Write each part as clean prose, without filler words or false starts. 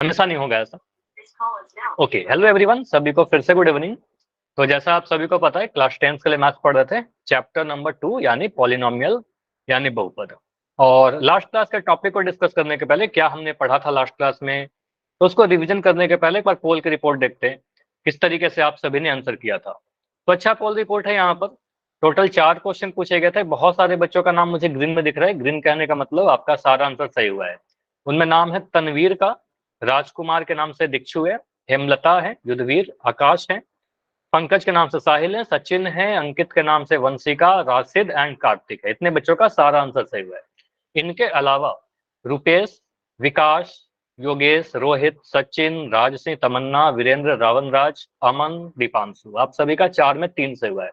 हमेशा नहीं होगा ऐसा। ओके, हेलो एवरीवन, सभी को फिर से गुड इवनिंग। तो जैसा आप सभी को पता है, क्लास 10 के लिए मैथ्स पढ़ रहे थे, चैप्टर नंबर 2 यानी पॉलिनोमियल यानी बहुपद। और लास्ट क्लास के टॉपिक को डिस्कस करने के पहले क्या हमने पढ़ा था लास्ट क्लास में, तो उसको रिवीजन करने के पहले एक बार पोल की रिपोर्ट देखते हैं किस तरीके से आप सभी ने आंसर किया था। तो अच्छा पोल रिपोर्ट है यहाँ पर। टोटल 4 क्वेश्चन पूछे गए थे। बहुत सारे बच्चों का नाम मुझे ग्रीन में दिख रहा है। ग्रीन कहने का मतलब आपका सारा आंसर सही हुआ है। उनमें नाम है तनवीर का, राजकुमार के नाम से दीक्षु है, हेमलता है, युद्धवीर, आकाश है, पंकज के नाम से साहिल है, सचिन है, अंकित के नाम से वंशिका, राशिद एंड कार्तिक है। इतने बच्चों का सारा आंसर सही हुआ है। इनके अलावा रुपेश, विकास, योगेश, रोहित, सचिन, राज सिंह, तमन्ना, वीरेंद्र, रावण राज, अमन, दीपांशु, आप सभी का 4 में 3 सही हुआ है।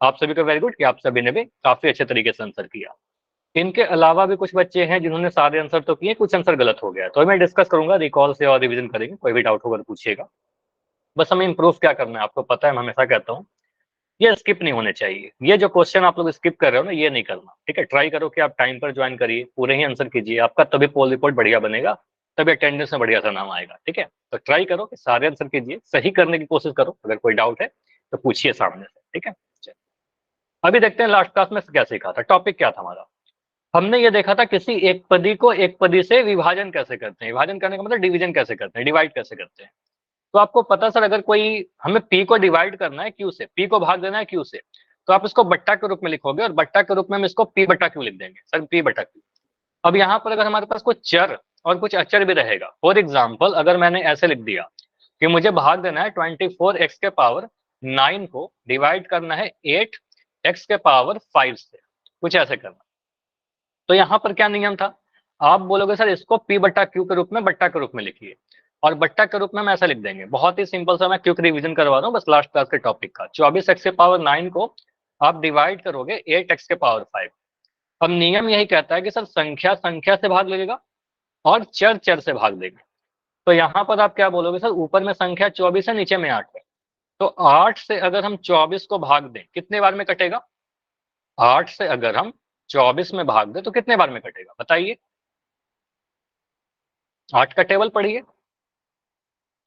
आप सभी को वेरी गुड कि आप सभी ने भी काफी अच्छे तरीके से आंसर किया। इनके अलावा भी कुछ बच्चे हैं जिन्होंने सारे आंसर तो किए, कुछ आंसर गलत हो गया, तो मैं डिस्कस करूंगा, रिकॉल से और रिवीजन करेंगे। कोई भी डाउट होगा तो पूछिएगा। बस हमें इंप्रूव क्या करना है, आपको पता है मैं हमेशा कहता हूँ ये स्किप नहीं होने चाहिए। ये जो क्वेश्चन आप लोग स्किप कर रहे हो ना, ये नहीं करना, ठीक है। ट्राई करो कि आप टाइम पर ज्वाइन करिए, पूरे ही आंसर कीजिए, आपका तभी पोल रिपोर्ट बढ़िया बनेगा, तभी अटेंडेंस में बढ़िया सा नाम आएगा, ठीक है। तो ट्राई करो कि सारे आंसर कीजिए, सही करने की कोशिश करो। अगर कोई डाउट है तो पूछिए सामने से, ठीक है। अभी देखते हैं लास्ट क्लास में क्या सीखा था, टॉपिक क्या था हमारा। हमने ये देखा था किसी एक पदी को एक पदी से विभाजन कैसे करते हैं। विभाजन करने का मतलब डिवीजन कैसे करते हैं, डिवाइड कैसे करते हैं। तो आपको पता सर, अगर कोई हमें पी को डिवाइड करना है क्यू से, पी को भाग देना है क्यू से, तो आप इसको बट्टा के रूप में लिखोगे और बट्टा के रूप में हम इसको पी बट्टा क्यू लिख देंगे, सर पी बट्टा क्यू। अब यहाँ पर अगर हमारे पास कुछ चर और कुछ अचर भी रहेगा, फॉर एग्जाम्पल अगर मैंने ऐसे लिख दिया कि मुझे भाग देना है 24x के पावर 9 को डिवाइड करना है 8x के पावर 5 से, कुछ ऐसे करना। तो यहाँ पर क्या नियम था, आप बोलोगे सर इसको पी बट्टा क्यू के रूप में, बट्टा के रूप में लिखिए, और बट्टा के रूप में हम ऐसा लिख देंगे। बहुत ही सिंपल सा, मैं क्विक रिवीजन करवा रहा हूँ बस लास्ट क्लास के टॉपिक का। 24x के पावर 9 को आप डिवाइड करोगे 8x के पावर 5। अब नियम यही कहता है कि सर संख्या संख्या से भाग लगेगा और चर चर से भाग देगा। तो यहाँ पर आप क्या बोलोगे, सर ऊपर में संख्या 24 है, नीचे में 8 है, तो 8 से अगर हम 24 को भाग दें कितने बार में कटेगा। 8 से अगर हम 24 में भाग दें तो कितने बार में कटेगा बताइए। 8 का टेबल पढ़िए,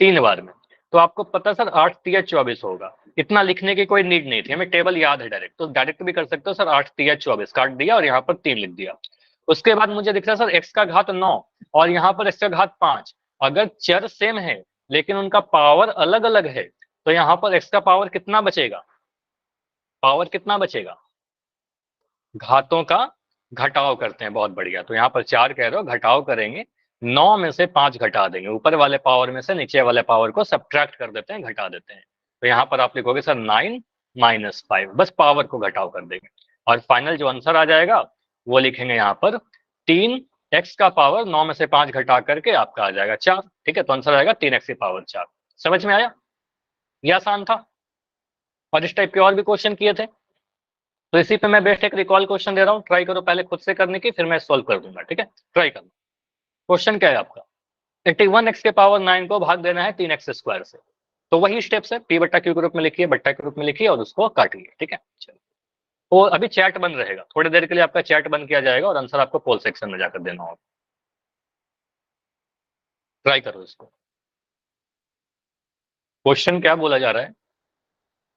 3 बार में। तो आपको पता सर 8 तिया 24 होगा। इतना लिखने की कोई नीड नहीं थी, हमें टेबल याद है डायरेक्ट, तो डायरेक्ट भी कर सकते हो सर। 8 तिया 24 काट दिया और यहाँ पर 3 लिख दिया। उसके बाद मुझे दिख रहा है सर x का घात 9 और यहाँ पर x का घात 5। अगर चर सेम है लेकिन उनका पावर अलग अलग है, तो यहाँ पर x का पावर कितना बचेगा, पावर कितना बचेगा, घातों का घटाव करते हैं, बहुत बढ़िया। तो यहाँ पर 4 कह रहे हो, घटाव करेंगे, 9 में से 5 घटा देंगे, ऊपर वाले पावर में से नीचे वाले पावर को सब्ट्रैक्ट कर देते हैं, घटा देते हैं। तो यहाँ पर आप लिखोगे सर 9 माइनस 5, बस पावर को घटाव कर देंगे। और फाइनल जो आंसर आ जाएगा वो लिखेंगे यहाँ पर 3x का पावर 9 में से 5 घटा करके आपका आ जाएगा 4, ठीक है। तो आंसर आएगा 3x की पावर 4। समझ में आया, ये आसान था। और इस टाइप के और भी क्वेश्चन किए थे, तो इसी पे मैं बेस्ट एक रिकॉल क्वेश्चन दे रहा हूँ, ट्राई करो पहले खुद से करने की, फिर मैं सॉल्व कर दूंगा, ठीक है। ट्राई करो। क्वेश्चन क्या है आपका, 81x के पावर 9 को भाग देना है 3x स्क्वायर से। तो वही स्टेप्स है, पी बट्टा क्यू के रूप में लिखिए, बट्टा के रूप में लिखिए और उसको काटिए, ठीक है। चलो, तो अभी चैट बंद रहेगा, थोड़ी देर के लिए आपका चैट बंद किया जाएगा और आंसर आपको पोल सेक्शन में जाकर देना होगा। ट्राई करो इसको। क्वेश्चन क्या बोला जा रहा है,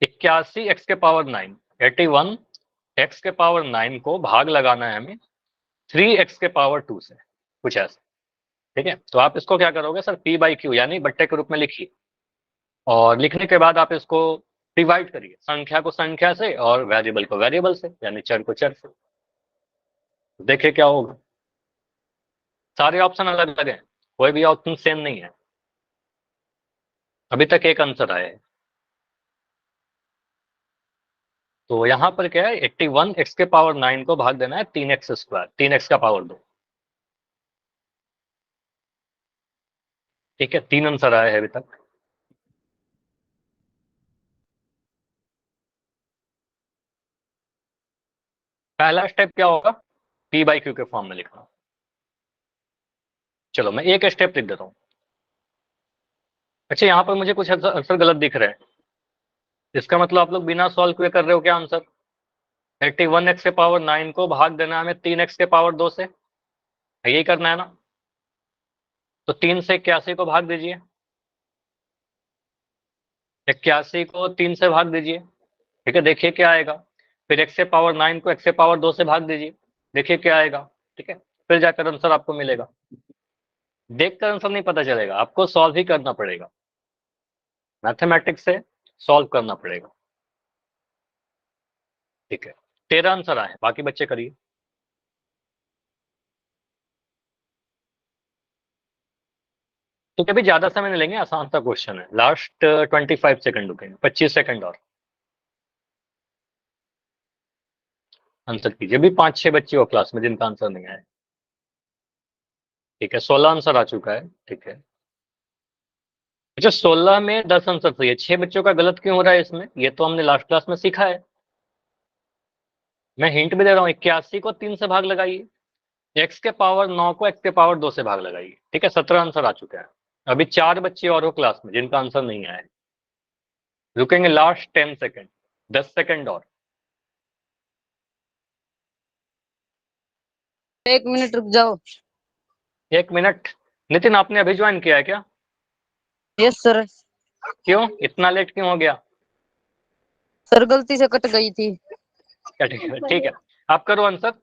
81x के पावर 9, 81x के पावर 9 को भाग लगाना है हमें 3x के पावर 2 से, कुछ ऐसा, ठीक है। तो आप इसको क्या करोगे सर, पी बाई क्यू यानी बट्टे के रूप में लिखिए, और लिखने के बाद आप इसको डिवाइड करिए, संख्या को संख्या से और वेरिएबल को वेरिएबल से, यानी चर को चर से। देखिए क्या होगा। सारे ऑप्शन अलग अलग हैं, कोई भी ऑप्शन सेम नहीं है। अभी तक एक आंसर आया है। तो यहाँ पर क्या है, 81x के पावर 9 को भाग देना है 3x स्क्वायर, 3x का पावर 2, ठीक है। 3 आंसर आया है अभी तक। पहला स्टेप क्या होगा, पी बाई क्यू के फॉर्म में लिखना। चलो मैं एक स्टेप लिख देता हूँ। अच्छा, यहाँ पर मुझे कुछ आंसर गलत दिख रहे हैं, इसका मतलब आप लोग बिना सॉल्व किए कर रहे हो क्या आंसर। 81x के पावर 9 को भाग देना है हमें 3x के पावर 2 से, यही करना है ना। तो 3 से 81 को भाग दीजिए, 81 को 3 से भाग दीजिए, ठीक है, देखिए क्या आएगा। फिर x से पावर 9 को x से पावर 2 से भाग दीजिए, देखिए क्या आएगा, ठीक है। फिर जाकर आंसर आपको मिलेगा। देखकर आंसर नहीं पता चलेगा, आपको सॉल्व ही करना पड़ेगा, मैथमेटिक्स से सॉल्व करना पड़ेगा, ठीक है। 13 आंसर आए, बाकी बच्चे करिए। तो कभी ज्यादा समय नहीं लेंगे, आसान सा क्वेश्चन है, लास्ट 25 सेकंड रुकेंगे, 25 सेकंड और आंसर कीजिए। भी 5-6 बच्चे हो क्लास में जिनका आंसर नहीं आया, ठीक है। 16 आंसर आ चुका है, ठीक है। अच्छा, 16 में 10 आंसर सही है, 6 बच्चों का गलत क्यों हो रहा है इसमें, ये तो हमने लास्ट क्लास में सीखा है। मैं हिंट भी दे रहा हूँ, 81 को 3 से भाग लगाइए, x के पावर 9 को x के पावर 2 से भाग लगाइए, ठीक है। 17 आंसर आ चुके हैं। अभी 4 बच्चे और हो क्लास में जिनका आंसर नहीं आया है, रुकेंगे लास्ट 10 सेकंड, 10 सेकंड और। 1 मिनट रुक जाओ। 1 मिनट। नितिन, आपने अभी ज्वाइन किया है क्या? Yes sir. क्यों इतना लेट क्यों हो गया? सर गलती से कट गई थी। क्या, ठीक है, ठीक है। आप करो आंसर,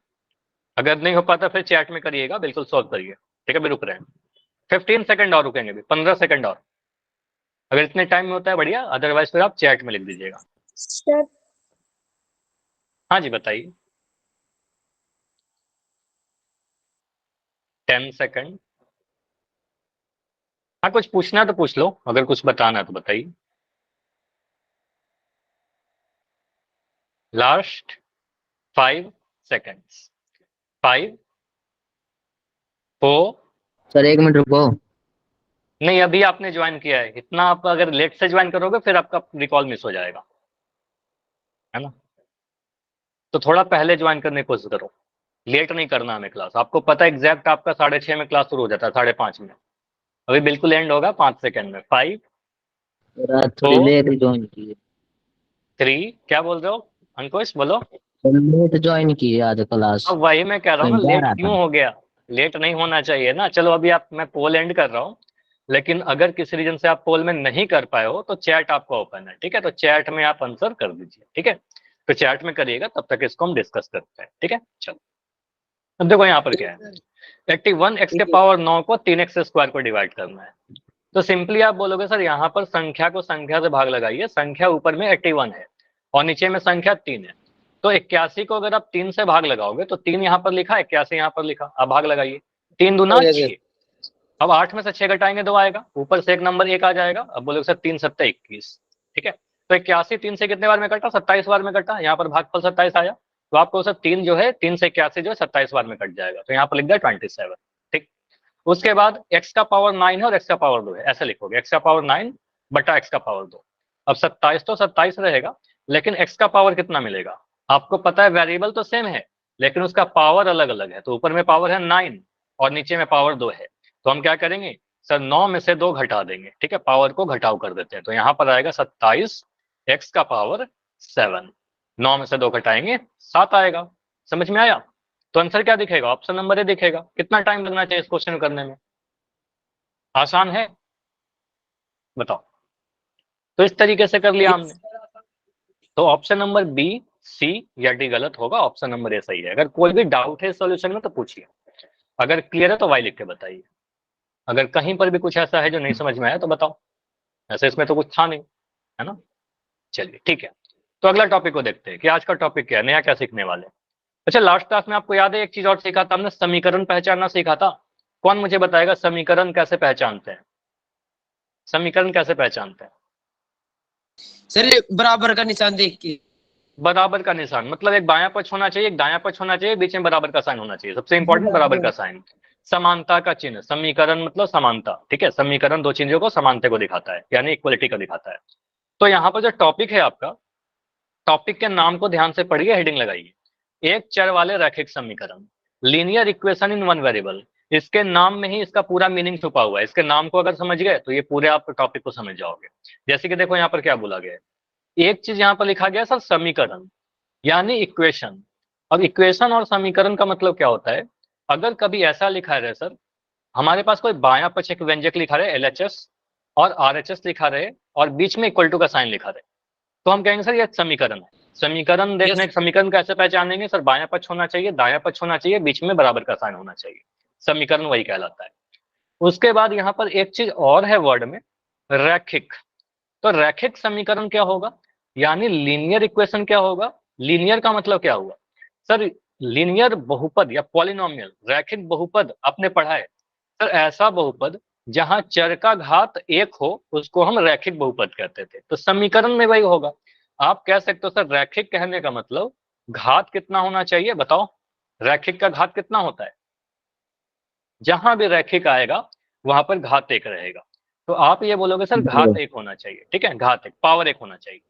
अगर नहीं हो पाता फिर चैट में करिएगा, बिल्कुल सॉल्व करिए, ठीक है। भी रुक रहे हैं, 15 सेकंड और रुकेंगे, भी 15 सेकंड और। अगर इतने टाइम में होता है बढ़िया, अदरवाइज फिर आप चैट में लिख दीजिएगा। सर हाँ जी, बताइए। 10 सेकंड। हाँ, कुछ पूछना है तो पूछ लो, अगर कुछ बताना है तो बताइए। Last 5 seconds. 5, 4। सर 1 मिनट रुको। नहीं, अभी आपने ज्वाइन किया है, इतना आप अगर लेट से ज्वाइन करोगे फिर आपका रिकॉल मिस हो जाएगा, है ना। तो थोड़ा पहले ज्वाइन करने की कोशिश करो, लेट नहीं करना हमें क्लास। आपको पता है एग्जैक्ट आपका 6:30 में क्लास शुरू हो जाता है, 5:30 में। अभी बिल्कुल एंड होगा 5 सेकंड में। 5, सर आज थोड़ी 4, लेट ज्वाइन की है। 3। क्या बोल रहे हो अंकुश, बोलो। सर लेट ज्वाइन की है आज क्लास। अब वही मैं कह रहा हूँ कहीं ना, जा लेट रहा था। क्यों हो गया? लेट नहीं होना चाहिए ना। चलो अभी मैं पोल एंड कर रहा हूँ, लेकिन अगर किसी रीजन से आप पोल में नहीं कर पाए हो तो चैट आपका ओपन है, ठीक है। तो चैट में आप आंसर कर दीजिए, ठीक है। तो चैट में करिएगा, तब तक इसको हम डिस्कस करते हैं, ठीक है। चलो, अब देखो यहाँ पर क्या है। 81 x के पावर 9 को 3x स्क्वायर को डिवाइड करना है। तो सिंपली आप बोलोगे सर यहाँ पर संख्या को संख्या से भाग लगाइए, संख्या ऊपर में 81 है और नीचे में संख्या 3 है। तो 81 को अगर आप 3 से भाग लगाओगे तो 3 यहाँ पर लिखा, 81 यहाँ पर लिखा, अब भाग लगाइए। 3 दूना 6। अब 8 में से 6 घटाएंगे 2 आएगा, ऊपर से एक नंबर 1 आ जाएगा। अब बोलोगे सर 3 7 21, ठीक है। तो 81 3 से कितने बार में कटा? 27 बार में कटा, यहाँ पर भागफल 27 आया। तो आपको सर 3 जो है, 3 से 81 जो है 27 बार में कट जाएगा, तो यहाँ पर लिख दिया 27, ठीक। उसके बाद x का पावर 9 है और x का पावर 2 है, ऐसे लिखोगे, x का पावर 9 बटा x का पावर 2। अब 27 तो 27 रहेगा, लेकिन x का पावर कितना मिलेगा? आपको पता है वेरिएबल तो सेम है, लेकिन उसका पावर अलग अलग है। तो ऊपर में पावर है 9 और नीचे में पावर 2 है। तो हम क्या करेंगे सर, 9 में से 2 घटा देंगे, ठीक है, पावर को घटाव कर देते हैं। तो यहाँ पर आएगा 27 x का पावर 7। 9 में से 2 घटाएंगे 7 आएगा। समझ में आया? तो आंसर क्या दिखेगा? ऑप्शन नंबर ए दिखेगा। कितना टाइम लगना चाहिए इस क्वेश्चन करने में? आसान है, बताओ। तो इस तरीके से कर लिया हमने। तो ऑप्शन नंबर बी, सी या डी गलत होगा, ऑप्शन नंबर ए सही है। अगर कोई भी डाउट है सॉल्यूशन में तो पूछिए, अगर क्लियर है तो वाई लिख के बताइए। अगर कहीं पर भी कुछ ऐसा है जो नहीं समझ में आया तो बताओ, ऐसे इसमें तो कुछ था नहीं, है ना। चलिए ठीक है, तो अगला टॉपिक को देखते हैं कि आज का टॉपिक क्या है, नया क्या सीखने वाले हैं। अच्छा, लास्ट क्लास में आपको याद है एक चीज और सीखा था हमने, समीकरण पहचानना सीखा था। कौन मुझे बताएगा समीकरण कैसे पहचानते हैं? समीकरण कैसे पहचानते हैं? सर ये बराबर का निशान देख के। बराबर का निशान मतलब एक बायां पक्ष होना चाहिए, एक दायां पक्ष होना चाहिए, बीच में बराबर का साइन होना चाहिए, सबसे इंपॉर्टेंट बराबर का साइन। समानता का चिन्ह, समीकरण मतलब समानता, ठीक है। समीकरण दो चीजों को समानता को दिखाता है, यानी इक्वलिटी को दिखाता है। तो यहाँ पर जो टॉपिक है आपका, टॉपिक के नाम को ध्यान से पढ़िए, हेडिंग लगाइए, एक चर वाले रैखिक समीकरण, linear equation in one variable. इसके नाम में ही इसका पूरा मीनिंग छुपा हुआ है। इसके नाम को अगर समझ गए तो ये पूरे आप टॉपिक को समझ जाओगे। जैसे कि देखो यहाँ पर क्या बोला गया है, एक चीज यहाँ पर लिखा गया सर, समीकरण यानी इक्वेशन। अब इक्वेशन और समीकरण का मतलब क्या होता है? अगर कभी ऐसा लिखा है सर हमारे पास कोई बायां पक्ष एक व्यंजक लिखा रहे LHS और RHS लिखा रहे और बीच में इक्वल टू का साइन लिखा रहे, तो हम कहेंगे सर ये समीकरण है। समीकरण देखने समीकरण कैसे पहचानेंगे सर? बायां पक्ष होना चाहिए, दायां पक्ष होना चाहिए, बीच में बराबर का साइन होना चाहिए, समीकरण वही कहलाता है। उसके बाद यहाँ पर एक चीज और है वर्ड में, रैखिक। तो रैखिक समीकरण क्या होगा, यानी लीनियर इक्वेशन क्या होगा? लीनियर का मतलब क्या हुआ सर? लीनियर बहुपद या पॉलिनोमियल, रैखिक बहुपद आपने पढ़ा है सर, ऐसा बहुपद जहां चर का घात एक हो उसको हम रैखिक बहुपद कहते थे। तो समीकरण में वही होगा। आप कह सकते हो सर रैखिक कहने का मतलब घात कितना होना चाहिए, बताओ रैखिक का घात कितना होता है? जहां भी रैखिक आएगा वहां पर घात एक रहेगा। तो आप ये बोलोगे सर घात एक होना चाहिए, ठीक है, घात एक, पावर एक होना चाहिए।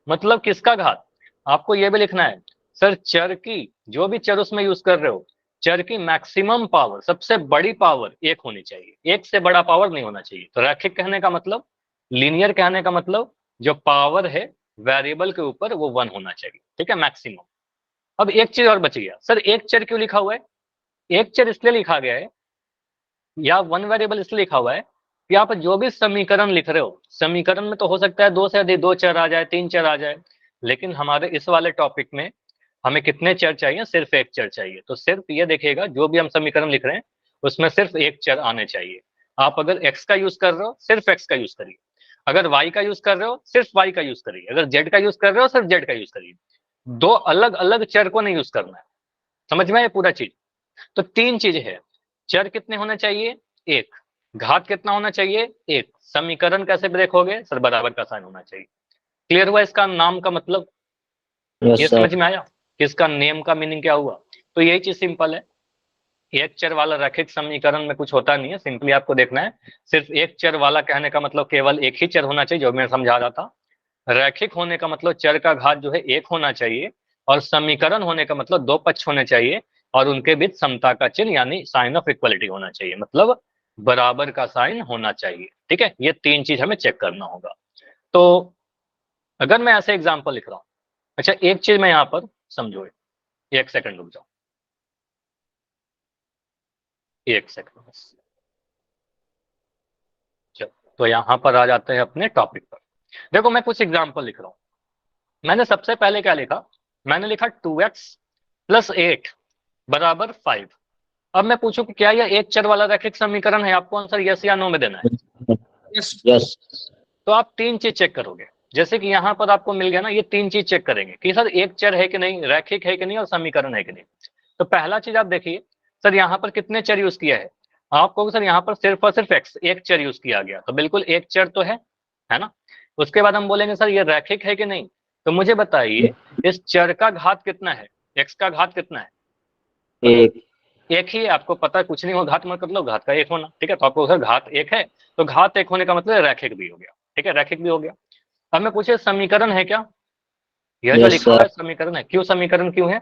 मतलब किसका घात? आपको ये भी लिखना है सर, चर की, जो भी चर उसमें यूज कर रहे हो, चर की मैक्सिमम पावर, सबसे बड़ी पावर एक होनी चाहिए, एक से बड़ा पावर नहीं होना चाहिए। तो रैखिक कहने का मतलब, लीनियर कहने का मतलब जो पावर है वेरिएबल के ऊपर वो 1 होना चाहिए, ठीक है, मैक्सिमम। अब एक चीज और बच गया सर, एक चर क्यों लिखा हुआ है? एक चर इसलिए लिखा गया है या वन वेरिएबल इसलिए लिखा हुआ है कि आप जो भी समीकरण लिख रहे हो, समीकरण में तो हो सकता है दो से अधिक, दो चर आ जाए, तीन चर आ जाए, लेकिन हमारे इस वाले टॉपिक में हमें कितने चर चाहिए? सिर्फ एक चर चाहिए। तो सिर्फ ये देखिएगा जो भी हम समीकरण लिख रहे हैं उसमें सिर्फ एक चर आने चाहिए। आप अगर x का यूज कर रहे हो सिर्फ x का यूज करिए, अगर y का यूज कर रहे हो सिर्फ y का यूज करिए, अगर z का यूज कर रहे हो सिर्फ z का यूज करिए। दो अलग अलग चर को नहीं यूज करना है। समझ में आया पूरा चीज? तो तीन चीज है, चर कितने होने चाहिए? एक। घात कितना होना चाहिए? एक। समीकरण कैसे ब्रेक हो गए सर? बराबर का साइन होना चाहिए। क्लियर हुआ इसका नाम का मतलब? यस ये सर। समझ में आया कि इसका नेम का मीनिंग क्या हुआ? तो यही चीज सिंपल है। एक चर वाला रैखिक समीकरण में कुछ होता नहीं है, सिंपली आपको देखना है सिर्फ एक चर वाला कहने का मतलब केवल एक ही चर होना चाहिए, जो मैं समझा रहा था। रैखिक होने का मतलब चर का घात जो है एक होना चाहिए, और समीकरण होने का मतलब दो पक्ष होने चाहिए और उनके बीच समता का चिन्ह यानी साइन ऑफ इक्वलिटी होना चाहिए, मतलब बराबर का साइन होना चाहिए। ठीक है, ये तीन चीज हमें चेक करना होगा। तो अगर मैं ऐसे एग्जाम्पल लिख रहा हूं, अच्छा एक चीज मैं यहां पर समझो, एक सेकंड रुक जाओ, एक सेकंड बस। चलो, तो यहां पर आ जाते हैं अपने टॉपिक पर। देखो मैं कुछ एग्जाम्पल लिख रहा हूं। मैंने सबसे पहले क्या लिखा? मैंने लिखा 2x + 8 = 5। अब मैं पूछूं कि क्या यह एक चर वाला रैखिक समीकरण है? आपको आंसर यस या नो में देना है। यस। तो आप तीन चीज चेक करोगे, जैसे कि यहाँ पर आपको मिल गया ना, ये तीन चीज चेक करेंगे कि सर एक चर है कि नहीं, रैखिक है कि नहीं, और समीकरण है कि नहीं। तो पहला चीज आप देखिए सर, यहाँ पर कितने चर यूज किया है? आप कहोगे सर यहाँ पर सिर्फ और सिर्फ x, एक चर यूज किया गया, तो बिल्कुल एक चर तो है ना। उसके बाद हम बोलेंगे सर ये रैखिक है कि नहीं। तो मुझे बताइए इस चर का घात कितना है, x का घात कितना है? एक। एक ही है, आपको पता है कुछ नहीं हो, घात मत कर लो, घात का एक होना, ठीक है। तो आपको सर घात एक है, तो घात एक होने का मतलब रैखिक भी हो गया, ठीक है, रैखिक भी हो गया। अब मैं पूछे समीकरण है क्या? यह जो यस लिखा हुआ सर। है समीकरण है। क्यों समीकरण क्यों है?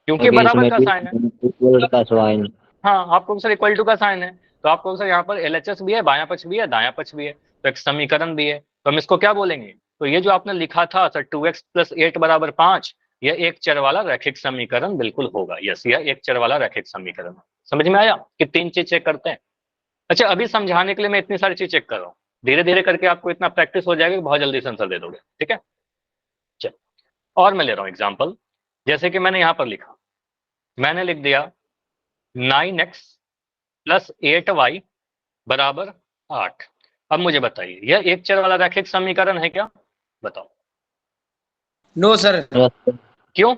क्योंकि क्योंकि बराबर इसमें का साइन है। इक्वल का साइन। हाँ, आपको सर इक्वल टू का साइन है, तो आपको सर यहाँ पर LHS भी है, बायां पक्ष भी है, दायां पक्ष भी है, तो एक समीकरण भी है। तो हम इसको क्या बोलेंगे? तो ये जो आपने लिखा था सर 2x + 8 = 5, यह एक चर वाला रैखिक समीकरण बिल्कुल होगा। यस, यह एक चर वाला रैखिक समीकरण। समझ में आया कि तीन चीज चेक करते हैं? अच्छा, अभी समझाने के लिए मैं इतनी सारी चीज चेक कर रहा हूँ, धीरे धीरे करके आपको इतना प्रैक्टिस हो जाएगा कि बहुत जल्दी से आंसर दे दोगे, ठीक है। चल, और मैं ले रहा हूँ एग्जाम्पल, जैसे कि मैंने यहाँ पर लिखा, मैंने लिख दिया 9x + 8y = 8। अब मुझे बताइए यह एक चर वाला रैखिक समीकरण है क्या? बताओ। No sir, yes. क्यों?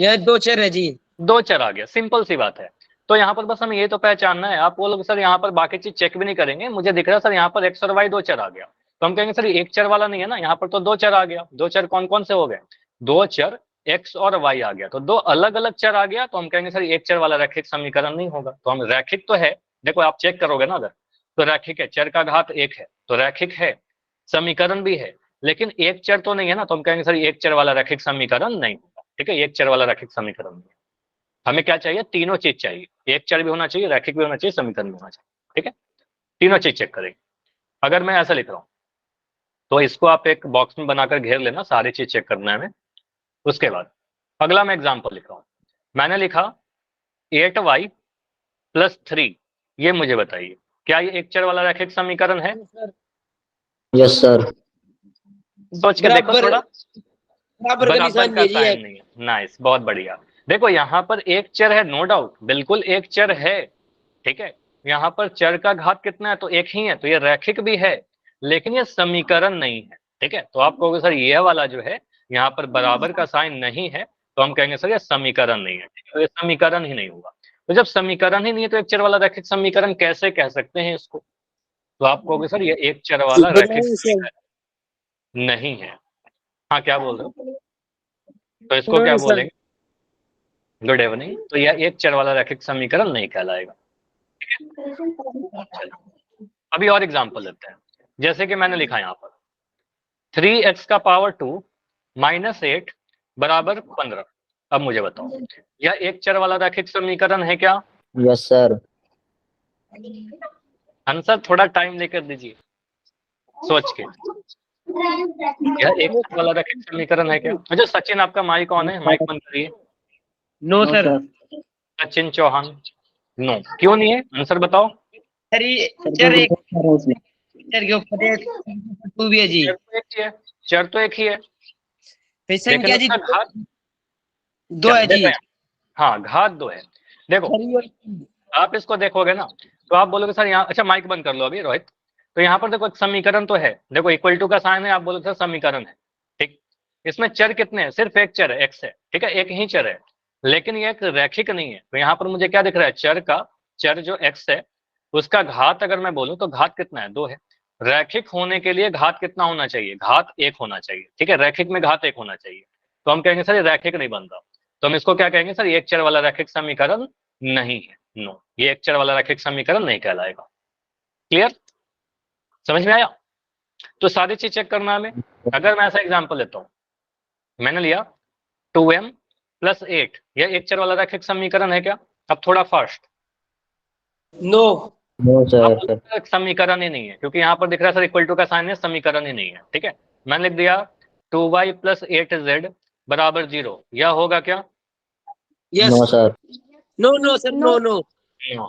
यह दो चर है जी। दो चर आ गया, सिंपल सी बात है। तो यहाँ पर बस हमें ये तो पहचानना है। आप बोलोगे सर यहाँ पर बाकी चीज चेक भी नहीं करेंगे, मुझे दिख रहा है सर यहाँ पर x और y दो चर आ गया, तो हम कहेंगे सर ये एक चर वाला नहीं है ना, यहाँ पर तो दो चर आ गया। दो चर कौन कौन से हो गए? दो चर x और y आ गया, तो दो अलग अलग चर आ गया, तो हम कहेंगे सर एक चर वाला रैखिक समीकरण नहीं होगा। तो हम रैखिक तो है, देखो आप चेक करोगे ना अगर, तो रैखिक है, चर का घात एक है तो रैखिक है, समीकरण भी है, लेकिन एक चर तो नहीं है ना, तो हम कहेंगे सर एक चर वाला रैखिक समीकरण नहीं होगा, ठीक है, एक चर वाला रैखिक समीकरण नहीं। हमें क्या चाहिए? तीनों चीज चाहिए, एक चर भी होना चाहिए, रैखिक भी होना चाहिए, समीकरण भी होना चाहिए, ठीक है। तीनों चीज चेक करेंगे। अगर मैं ऐसा लिख रहा हूं तो इसको आप एक बॉक्स में बनाकर घेर लेना, सारी चीज चेक करना है हमें। उसके बाद अगला मैं एग्जाम्पल लिख रहा हूं, मैंने लिखा 8y प्लस 3, ये मुझे बताइए क्या ये एक चर वाला रैखिक समीकरण है? Yes sir. सोच के देखो बराबर थोड़ा। बराबर का बराबर निशान का ये जी है। साइन नहीं है, नाइस, बहुत बढ़िया। देखो यहाँ पर एक चर है, नो डाउट, बिल्कुल एक चर है, ठीक है। यहाँ पर चर का घात कितना है? तो एक ही है, तो ये रैखिक भी है, लेकिन ये समीकरण नहीं है, ठीक है। तो आप कहोगे सर ये वाला जो है यहाँ पर बराबर का साइन नहीं है, तो हम कहेंगे सर ये समीकरण नहीं है, ठीक है? तो ये समीकरण ही नहीं होगा। तो जब समीकरण ही नहीं है तो एक चर वाला रैखिक समीकरण कैसे कह सकते हैं इसको? तो आप कहोगे सर ये एक चर वाला रैखिक समीकरण नहीं है। हाँ, क्या बोल रहे हो? तो इसको क्या बोलेंगे? Good evening. तो यह एक चर वाला रैखिक समीकरण नहीं कहलाएगा। चलिए, अभी और एग्जांपल लेते हैं। जैसे कि मैंने लिखा यहाँ पर 3x का पावर 2 माइनस 8 बराबर 15। अब मुझे बताओ यह एक चर वाला रैखिक समीकरण है क्या? Yes sir. आंसर थोड़ा टाइम लेकर दीजिए सोच के। यह एक चर वाला रैखिक समीकरण है क्या? अच्छा सचिन, आपका माइक ऑन है, माइक बंद करिए। No sir. Sachin Chauhan, no, क्यों नहीं है? आंसर बताओ। सर ये चर एक चर के ऊपर एक टू भी है जी। चर तो एक ही है, चर तो एक ही है, फिर लेकिन संख्या जी उसका घात दो है जी। हाँ, घात 2 है। देखो आप इसको देखोगे ना तो आप बोलोगे सर यहाँ, अच्छा माइक बंद कर लो अभी रोहित। तो यहाँ पर देखो एक समीकरण तो है, देखो इक्वल टू का साइन है, आप बोलोगे सर समीकरण है, ठीक। इसमें चर कितने हैं? सिर्फ एक चर है, एक्स है, ठीक है, एक ही चर है, लेकिन ये एक रैखिक नहीं है। तो यहाँ पर मुझे क्या दिख रहा है? चर जो एक्स है उसका घात अगर मैं बोलूं तो घात कितना है? 2 है। रैखिक होने के लिए घात कितना होना चाहिए? घात 1 होना चाहिए, ठीक है, रैखिक में घात 1 होना चाहिए। तो हम कहेंगे सर ये रैखिक नहीं बन रहा, तो हम इसको क्या कहेंगे? सर ये एक चर वाला रैखिक समीकरण नहीं है, नो, ये एक चर वाला रैखिक समीकरण नहीं कहलाएगा। क्लियर? समझ में आया? तो सारी चीज चेक करना है हमें। अगर मैं ऐसा एग्जांपल लेता हूं, मैंने लिया 2m प्लस 8, यह एक चर वाला रैखिक समीकरण है क्या? अब थोड़ा फास्ट। नो नो अब सर। एक समीकरण ही नहीं है, क्योंकि यहाँ पर दिख रहा है सर इक्वल टू का साइन है, समीकरण ही नहीं है, ठीक है। मैंने लिख दिया 2y प्लस 8z बराबर 0, यह होगा क्या? Yes no sir. No no sir no no. No.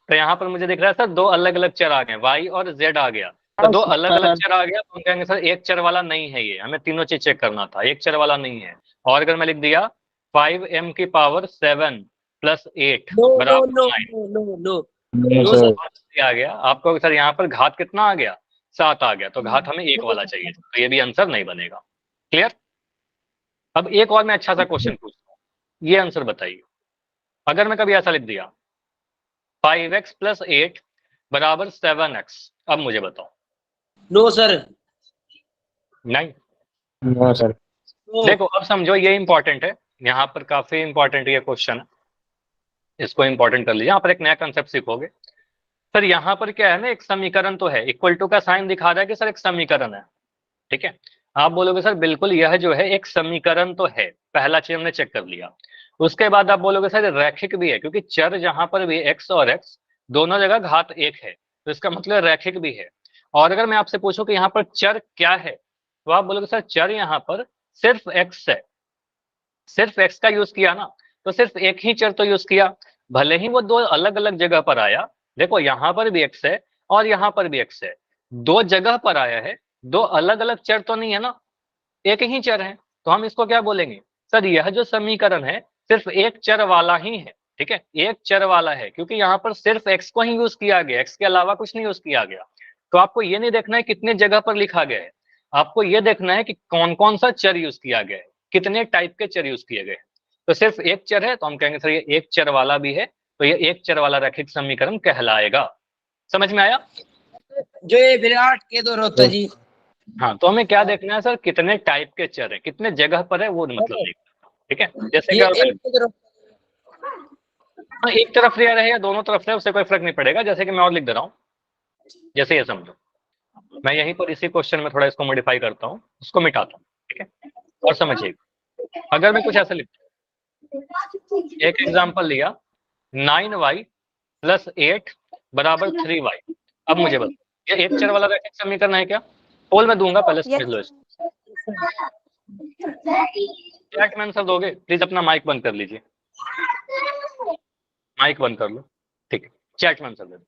तो यहाँ पर मुझे दिख रहा है सर दो अलग अलग चर आ गए, y और z आ गया, तो दो अलग अलग चर आ गया, तो हम कहेंगे सर एक चर वाला नहीं है ये, हमें तीनों चीज चेक करना था, एक चर वाला नहीं है। और अगर मैं लिख दिया 5m की पावर 7 प्लस 8 नो नो बराबर no 9, no no no no no sir. Sir. आ गया आपको सर यहाँ पर घात कितना आ गया? 7 आ गया, तो घात हमें एक वाला चाहिए, तो ये भी आंसर नहीं बनेगा। क्लियर? अब एक और मैं अच्छा सा क्वेश्चन पूछता हूँ, ये आंसर बताइए। अगर मैं कभी ऐसा लिख दिया 5x प्लस 8 बराबर 7x, अब मुझे बताओ। No sir. नहीं? No sir. देखो अब समझो ये इंपॉर्टेंट है, यहाँ पर काफी इंपॉर्टेंट ये क्वेश्चन है, इसको इंपॉर्टेंट कर लीजिए, यहाँ पर एक नया कंसेप्ट सीखोगे। सर यहाँ पर क्या है ना, एक समीकरण तो है, इक्वल टू का साइन दिखा रहा है कि सर एक समीकरण है, ठीक है। आप बोलोगे सर बिल्कुल यह जो है एक समीकरण तो है, पहला चीज हमने चेक कर लिया। उसके बाद आप बोलोगे सर रैखिक भी है, क्योंकि चर जहां पर भी एक्स और एक्स दोनों जगह घात 1 है, तो इसका मतलब रैखिक भी है। और अगर मैं आपसे पूछूं कि यहाँ पर चर क्या है, तो आप बोलोगे सर चर यहाँ पर सिर्फ एक्स है, सिर्फ एक्स का यूज किया ना, तो सिर्फ एक ही चर तो यूज किया, भले ही वो दो अलग अलग जगह पर आया। देखो यहाँ पर भी एक्स है और यहाँ पर भी एक्स है, दो जगह पर आया है, दो अलग अलग चर तो नहीं है ना, एक ही चर है। तो हम इसको क्या बोलेंगे? सर यह जो समीकरण है सिर्फ एक चर वाला ही है, ठीक है, एक चर वाला है, क्योंकि यहाँ पर सिर्फ एक्स को ही यूज किया गया, एक्स के अलावा कुछ नहीं यूज किया गया। तो आपको ये नहीं देखना है कितने जगह पर लिखा गया है, आपको ये देखना है कि कौन कौन सा चर यूज किया गया है, कितने टाइप के चर यूज किए गए हैं। तो सिर्फ एक चर है तो हम कहेंगे सर ये एक चर वाला भी है, तो ये एक चर वाला रैखिक समीकरण कहलाएगा। समझ में आया? जो ये विराट के दौर होता है जी। हाँ, तो हमें क्या देखना है सर, कितने टाइप के चर है, कितने जगह पर है, वो मतलब देखना, ठीक है। जैसे कि ये अगर एक के दौर। हाँ, एक तरफ रहे या दोनों तरफ रहे उससे कोई फर्क नहीं पड़ेगा। जैसे कि मैं और लिख दे रहा हूँ, जैसे ये समझो, मैं यहीं पर इसी क्वेश्चन में थोड़ा इसको मॉडिफाई करता हूँ, उसको मिटाता हूँ, ठीक है। और समझिए, अगर मैं कुछ ऐसा लिखता हूँ, एक एग्जाम्पल लिया 9y प्लस 8 बराबर 3y, अब मुझे बताओ ये एक चर वाला रैखिक समीकरण है क्या? पोल में दूंगा, पहले समझ लो इसको। चैट में आंसर दोगे? प्लीज अपना माइक बंद कर लीजिए, माइक बंद कर लो। ठीक है, चैट में आंसर दे दो।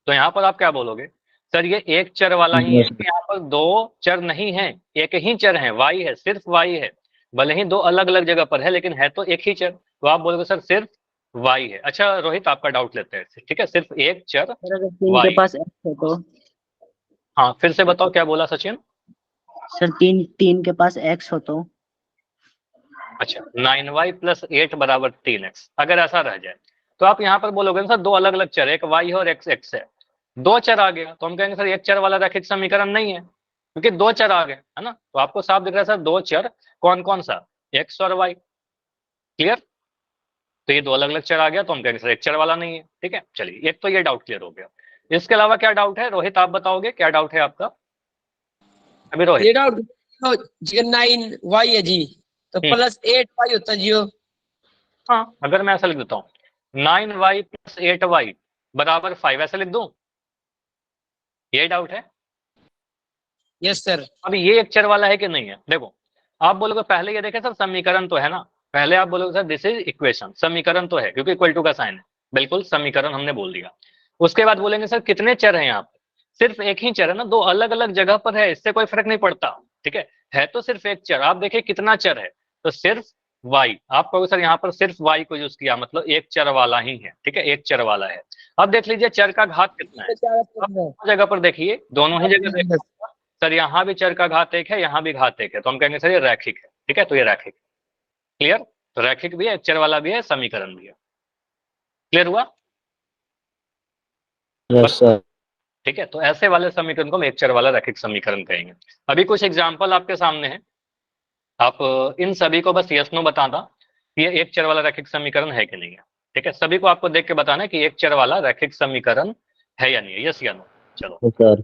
तो यहाँ पर आप क्या बोलोगे, सर ये एक चर वाला ही है, यहाँ पर दो चर नहीं है, एक ही चर है, y है, सिर्फ y है, भले ही दो अलग अलग जगह पर है लेकिन है तो एक ही चर। तो आप बोलोगे सर सिर्फ y है। अच्छा रोहित आपका डाउट लेते हैं, ठीक है, सिर्फ एक चर सर अगर तीन y। के पास x हो तो? हाँ फिर से बताओ क्या बोला सचिन। सर तीन के पास x हो तो? अच्छा 9y + 8 = 3x, अगर ऐसा रह जाए तो आप यहाँ पर बोलोगे सर दो अलग अलग चर, एक y है और एक x है, दो चर आ गया तो हम कहेंगे सर एक चर वाला रैखिक समीकरण नहीं है, क्योंकि दो चर आ गए है ना। तो आपको साफ दिख रहा है सर दो चर, कौन कौन सा, x और y। क्लियर, तो ये दो अलग अलग चर आ गया तो हम कहेंगे सर एक चर वाला नहीं है। ठीक है, चलिए एक तो ये डाउट क्लियर हो गया। इसके अलावा क्या डाउट है रोहित, आप बताओगे क्या डाउट है आपका अभी रोहित। ये डाउट जी 9y है जी, तो +8y होता है जी। हाँ अगर मैं ऐसा लिख देता हूँ 9y + 8y = 5, ऐसा लिख दूं, ये डाउट है। Yes sir. अब ये एक चर वाला है कि नहीं है, देखो आप बोलोगे पहले ये देखे सर समीकरण तो है ना, पहले आप बोलोगे सर दिस इज इक्वेशन, समीकरण तो है क्योंकि इक्वल टू का साइन है, बिल्कुल समीकरण हमने बोल दिया। उसके बाद बोलेंगे सर कितने चर हैं यहाँ पर, सिर्फ एक ही चर है ना, दो अलग अलग जगह पर है, इससे कोई फर्क नहीं पड़ता। ठीक है तो सिर्फ एक चर, आप देखिए कितना चर है, तो सिर्फ y। आप कहोगे सर यहाँ पर सिर्फ y को यूज किया, मतलब एक चर वाला ही है। ठीक है, एक चर वाला है। अब देख लीजिए चर का घात कितना है, अब दोनों जगह पर देखिए, दोनों ही जगह देखिए सर, यहाँ भी चर का घात एक है, यहाँ भी घात एक है, तो हम कहेंगे सर ये रैखिक है। ठीक है, तो ये रैखिक। क्लियर, तो रैखिक भी है, चर वाला भी है, समीकरण भी है। क्लियर हुआ। Yes sir. ठीक है, तो ऐसे वाले समीकरण को हम एक चर वाला रैखिक समीकरण कहेंगे। अभी कुछ एग्जाम्पल आपके सामने है, आप इन सभी को बस यस नो बताना कि ये एक चर वाला रैखिक समीकरण है कि नहीं है। ठीक है, सभी को आपको देख के बताना है कि एक चर वाला रैखिक समीकरण है या नहीं है, यस या नो। चलो सर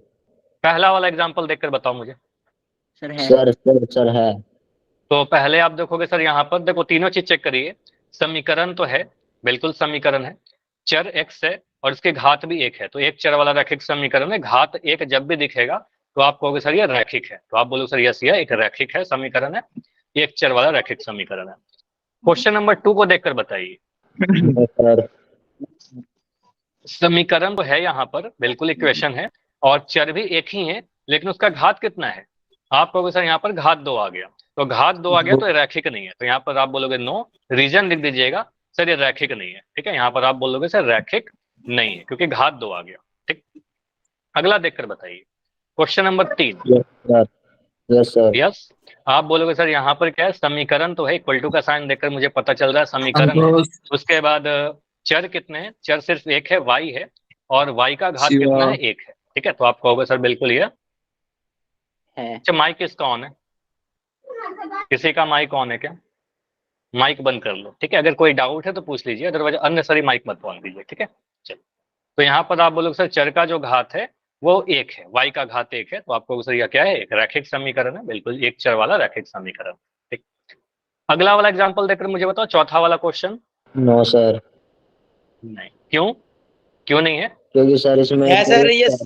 पहला वाला एग्जाम्पल देखकर बताओ मुझे। सर है। सर है। तो पहले आप देखोगे सर यहाँ पर देखो तीनों चीज चेक करिए, समीकरण तो है, बिल्कुल समीकरण है, चर x है और इसके घात भी एक है, तो एक चर वाला रैखिक समीकरण है। घात एक जब भी दिखेगा तो आप कहोगे सर ये रैखिक है, तो आप बोलोगे सर यस ये एक रैखिक है, समीकरण है, एक चर वाला रैखिक समीकरण है। क्वेश्चन नंबर 2 को देखकर बताइए। सर समीकरण तो है यहाँ पर, बिल्कुल इक्वेशन है, और चर भी एक ही है, लेकिन उसका घात कितना है, आप कहोगे सर यहाँ पर घात 2 आ गया, तो घात 2 आ गया तो ये रैखिक नहीं है, तो यहाँ पर आप बोलोगे नो, रीजन लिख दीजिएगा सर ये रैखिक नहीं है। ठीक है, यहाँ पर आप बोलोगे सर रैखिक नहीं है क्योंकि घात 2 आ गया। ठीक, अगला देखकर बताइए question number 3। Yes sir. Yes, आप बोलोगे सर यहाँ पर क्या है, समीकरण तो है, इक्वल टू का साइन देखकर मुझे पता चल रहा है समीकरण है। उसके बाद चर कितने हैं, चर सिर्फ एक है, y है, और y का घात कितना है, एक है। ठीक है, तो आप कहोगे सर बिल्कुल ये है। अच्छा माइक किसका ऑन है, किसी का माइक ऑन है क्या, माइक बंद कर लो। ठीक है, अगर कोई डाउट है तो पूछ लीजिए, अदरवाइज अननेसेसरी माइक मत ऑन कीजिए। ठीक है, चलो तो यहाँ पर आप बोलोगे सर चर का जो घात है वो एक है, y का घात एक है, तो आपको सर यह क्या है, एक रैखिक समीकरण है, बिल्कुल एक चर वाला रैखिक समीकरण। ठीक, अगला वाला एग्जांपल देखकर मुझे बताओ, चौथा वाला क्वेश्चन। No sir. नहीं, क्यों, क्यों नहीं है, क्योंकि सर इसमें है सर यस।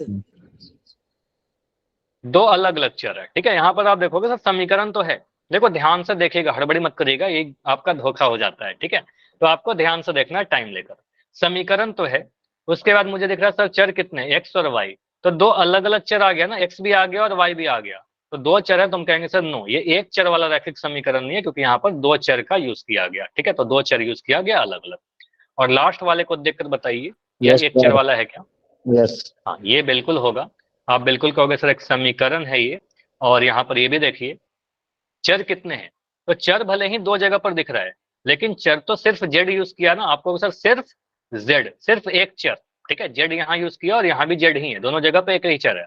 दो अलग अलग चर है। ठीक है, यहाँ पर आप देखोगे सर समीकरण तो है, देखो ध्यान से देखिएगा, हड़बड़ी मत करिएगा, ये आपका धोखा हो जाता है। ठीक है, तो आपको ध्यान से देखना है टाइम लेकर, समीकरण तो है, उसके बाद मुझे दिख रहा है सर चर कितने, x और y, तो दो अलग अलग चर आ गया ना, x भी आ गया और y भी आ गया, तो दो चर है, तुम कहेंगे सर नो ये एक चर वाला रैखिक समीकरण नहीं है, क्योंकि यहाँ पर दो चर का यूज किया गया। ठीक है, तो दो चर यूज किया गया अलग अलग। और लास्ट वाले को देखकर बताइए यह यस एक चर सर। वाला है क्या। यस। हाँ ये बिल्कुल होगा, आप बिल्कुल कहोगे सर एक समीकरण है ये। और यहाँ पर ये भी देखिए चर कितने हैं, तो चर भले ही दो जगह पर दिख रहा है, लेकिन चर तो सिर्फ जेड यूज किया ना, आपको सर सिर्फ जेड, सिर्फ एक चर। ठीक है, जेड यहाँ यूज किया और यहाँ भी जेड ही है, दोनों जगह पे एक ही चर है।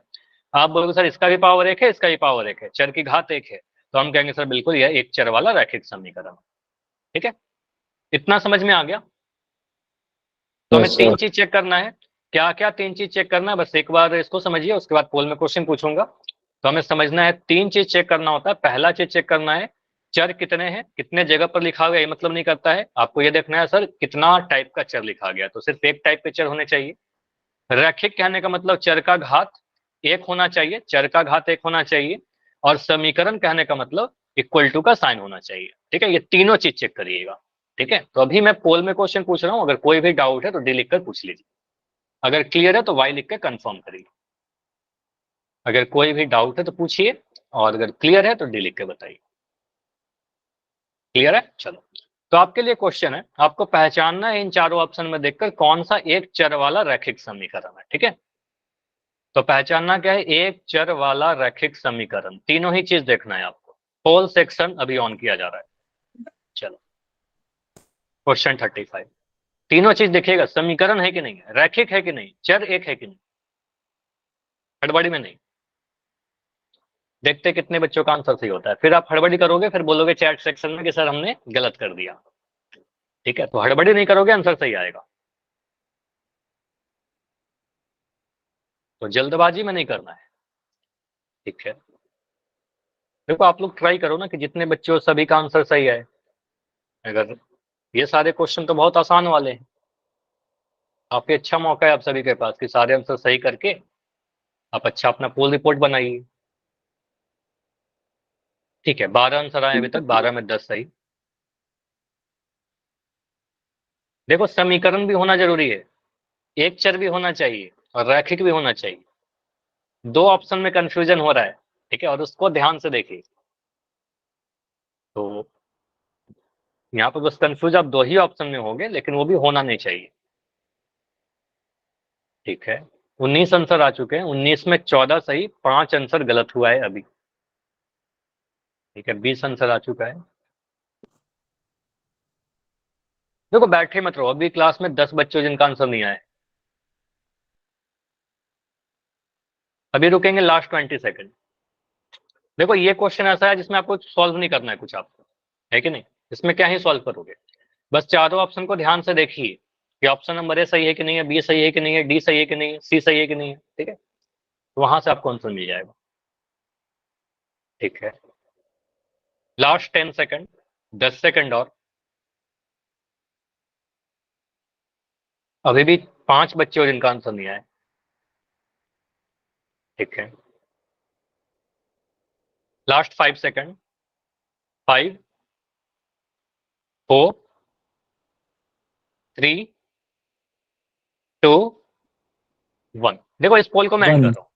आप बोलोगे सर इसका भी पावर एक है, इसका भी पावर एक है, चर की घात एक है, तो हम कहेंगे सर बिल्कुल यह एक चर वाला रैखिक समीकरण। ठीक है, इतना समझ में आ गया। तो हमें Yes, तीन sir. चीज चेक करना है, क्या क्या तीन चीज चेक करना है, बस एक बार इसको समझिए, उसके बाद पोल में क्वेश्चन पूछूंगा। तो हमें समझना है तीन चीज चेक करना होता है। पहला चीज चेक करना है चर कितने हैं, कितने जगह पर लिखा गया, ये मतलब नहीं करता है, आपको ये देखना है सर कितना टाइप का चर लिखा गया, तो सिर्फ एक टाइप के चर होने चाहिए। रैखिक कहने का मतलब चर का घात एक होना चाहिए, चर का घात एक होना चाहिए, और समीकरण कहने का मतलब इक्वल टू का साइन होना चाहिए। ठीक है, ये तीनों चीज चेक करिएगा। ठीक है, तो अभी मैं पोल में क्वेश्चन पूछ रहा हूँ, अगर कोई भी डाउट है तो डी लिख कर पूछ लीजिए, अगर क्लियर है तो वाई लिख कर कंफर्म करिए। अगर कोई भी डाउट है तो पूछिए, और अगर क्लियर है तो डी लिख के बताइए। क्लियर है? चलो, तो आपके लिए क्वेश्चन है, आपको पहचानना है इन चारों ऑप्शन में देखकर कौन सा एक चर वाला रैखिक समीकरण है। ठीक है, तो पहचानना क्या है, एक चर वाला रैखिक समीकरण, तीनों ही चीज देखना है आपको। होल सेक्शन अभी ऑन किया जा रहा है। चलो, क्वेश्चन 35, तीनों चीज देखिएगा, समीकरण है कि नहीं है, रैखिक है कि नहीं, चर एक है कि नहीं, हड़बड़ी में नहीं। देखते कितने बच्चों का आंसर सही होता है, फिर आप हड़बड़ी करोगे, फिर बोलोगे चैट सेक्शन में कि सर हमने गलत कर दिया। ठीक है, तो हड़बड़ी नहीं करोगे, आंसर सही आएगा। तो जल्दबाजी में नहीं करना है। ठीक है, देखो आप लोग ट्राई करो ना कि जितने बच्चे हो सभी का आंसर सही है। अगर ये सारे क्वेश्चन तो बहुत आसान वाले हैं, काफी अच्छा मौका है आप सभी के पास कि सारे आंसर सही करके आप अच्छा अपना पोल रिपोर्ट बनाइए। ठीक है, 12 आंसर आए अभी तक, 12 में 10 सही। देखो समीकरण भी होना जरूरी है, एक चर भी होना चाहिए और रैखिक भी होना चाहिए। दो ऑप्शन में कंफ्यूजन हो रहा है, ठीक है, और उसको ध्यान से देखिए। तो यहाँ पर बस कंफ्यूज आप दो ही ऑप्शन में होंगे, लेकिन वो भी होना नहीं चाहिए। ठीक है, 19 आंसर आ चुके हैं, 19 में 14 सही, 5 आंसर गलत हुआ है अभी। ठीक है, 20 आंसर आ चुका है। देखो बैठे मत रहो, अभी क्लास में 10 बच्चों जिनका आंसर नहीं आया है। अभी रुकेंगे लास्ट 20 सेकंड। देखो ये क्वेश्चन ऐसा है जिसमें आपको सॉल्व नहीं करना है कुछ, आपको है कि नहीं, इसमें क्या ही सॉल्व करोगे, बस चारों ऑप्शन को ध्यान से देखिए कि ऑप्शन नंबर ए सही है कि नहीं है, बी सही है कि नहीं है, डी सही है कि नहीं है, सी सही है कि नहीं है। ठीक है, तो वहां से आपको आंसर मिल जाएगा। ठीक है, लास्ट 10 सेकंड, 10 सेकंड और। अभी भी 5 बच्चे हो जिनका आंसर नहीं आया। ठीक है, लास्ट 5 सेकंड, 5, 4, 3, 2, 1। देखो इस पोल को मैं एंड कर रहा हूँ।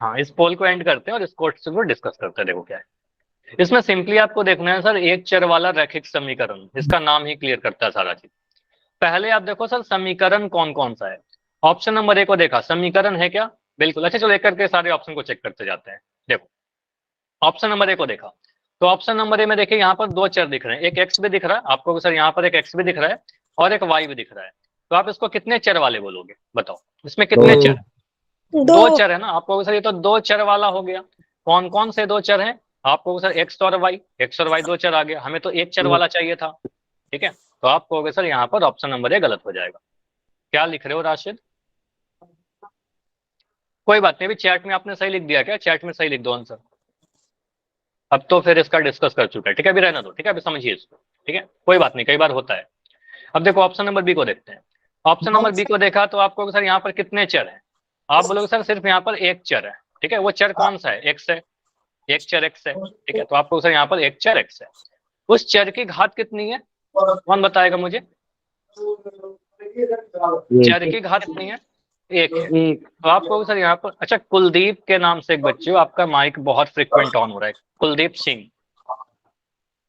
हाँ, इस पोल को एंड करते हैं और इस क्वेश्चन को डिस्कस करते हैं। देखो क्या है इसमें, सिंपली आपको देखना है सर, एक चर वाला रैखिक समीकरण, इसका नाम ही क्लियर करता है सारा चीज। पहले आप देखो सर समीकरण कौन कौन सा है। ऑप्शन नंबर ए को देखा, समीकरण है क्या, बिल्कुल। अच्छा चलो एक करके सारे ऑप्शन को चेक करते जाते हैं। देखो ऑप्शन नंबर ए को देखा, तो ऑप्शन नंबर ए में देखिए यहाँ पर दो चर दिख रहे हैं, एक एक्स भी दिख रहा है आपको सर, यहाँ पर एक एक्स भी दिख रहा है और एक वाई भी दिख रहा है। तो आप इसको कितने चर वाले बोलोगे, बताओ इसमें कितने दो। चर, दो चर है ना। आपको सर ये तो दो चर वाला हो गया। कौन कौन से दो चर हैं, आपको सर एक्स और वाई, एक्स और वाई दो चर आ गया, हमें तो एक चर वाला चाहिए था। ठीक है, तो आप कहोगे सर यहाँ पर ऑप्शन नंबर ए गलत हो जाएगा। क्या लिख रहे हो राशिद? कोई बात नहीं, अभी चैट में आपने सही लिख दिया क्या, चैट में सही लिख दो आंसर। अब तो फिर इसका डिस्कस कर चुका है, ठीक है, अभी रहना दो, ठीक है, अभी समझिए इसको। ठीक है, कोई बात नहीं, कई बार होता है। अब देखो ऑप्शन नंबर बी को देखते हैं। ऑप्शन नंबर बी को देखा तो आपको सर यहाँ पर कितने चर हैं, आप बोलोगे सर सिर्फ यहाँ पर एक चर है। ठीक है, वो चर कौन सा है, एक्स है, एक चर एक्स है। ठीक है, तो आपको सर यहाँ पर एक चर एक्स है, उस चर की घात कितनी है, कौन बताएगा मुझे, चर की घात कितनी है, एक है। तो आपको सर यहाँ पर, अच्छा कुलदीप के नाम से एक बच्चे हो, आपका माइक बहुत फ्रिक्वेंट ऑन हो रहा है, कुलदीप सिंह,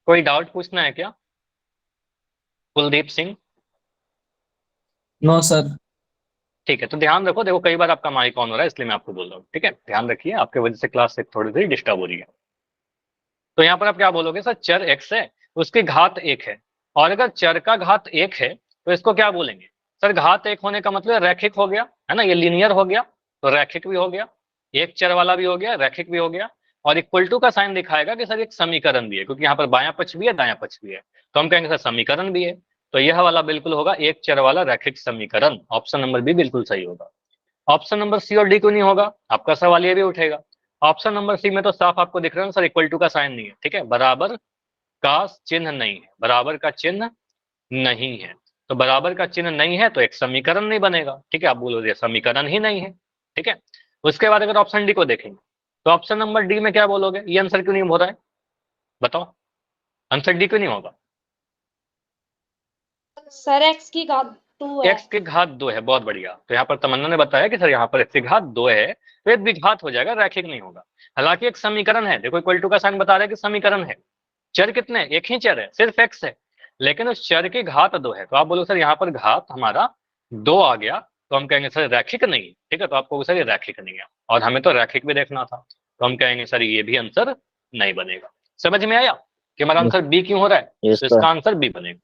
कोई डाउट पूछना है क्या, कुलदीप सिंह? No sir. ठीक है, तो ध्यान रखो, देखो कई बार आपका माइक ऑन हो रहा है इसलिए मैं आपको बोल रहा हूँ। ठीक है, ध्यान रखिए, आपके वजह से क्लास से थोड़ी सी डिस्टर्ब हो रही है। तो यहाँ पर आप क्या बोलोगे सर, चर एक्स है, उसकी घात एक है, और अगर चर का घात एक है तो इसको क्या बोलेंगे सर, घात एक होने का मतलब रैखिक हो गया है ना, ये लीनियर हो गया, तो रैखिक भी हो गया, एक चर वाला भी हो गया, रैखिक भी हो गया, और इक्वल टू का साइन दिखाएगा कि सर एक समीकरण भी है, क्योंकि यहाँ पर बायां पक्ष भी है दायां पक्ष भी है, तो हम कहेंगे सर समीकरण भी है। तो यह वाला बिल्कुल होगा एक चर वाला रैखिक समीकरण, ऑप्शन नंबर बी बिल्कुल सही होगा। ऑप्शन नंबर सी और डी क्यों नहीं होगा, आपका सवाल ये भी उठेगा। ऑप्शन नंबर सी में तो साफ आपको दिख रहा है सर, इक्वल टू का साइन नहीं है, ठीक है, बराबर का चिन्ह नहीं है, बराबर का चिन्ह नहीं है, तो बराबर का चिन्ह नहीं है तो एक समीकरण नहीं बनेगा। ठीक है, आप बोलोगे समीकरण ही नहीं है। ठीक है, उसके बाद अगर ऑप्शन डी को देखेंगे तो ऑप्शन नंबर डी में क्या बोलोगे, ये आंसर क्यों नहीं हो रहा है, बताओ आंसर डी क्यों नहीं होगा, सर एक्स की घात 2 है। एक्स की घात 2 है, बहुत बढ़िया। तो यहाँ पर तमन्ना ने बताया कि सर यहाँ पर एक्स की घात 2 है, तो एक द्विघात हो जाएगा, रैखिक नहीं होगा। हालांकि एक समीकरण है, देखो इक्वल टू का साइन बता रहा है कि समीकरण है, चर कितने, एक ही चर है, सिर्फ एक्स है, लेकिन उस चर की घात 2 है। तो आप बोलो सर यहाँ पर घात हमारा 2 आ गया, तो हम कहेंगे सर रैखिक नहीं, ठीक है। तो आपको सर ये रैखिक नहीं है, और हमें तो रैखिक भी देखना था, तो हम कहेंगे सर ये भी आंसर नहीं बनेगा। समझ में आया कि हमारा आंसर बी क्यों हो रहा है? यस तो सर। इसका आंसर बी बनेगा,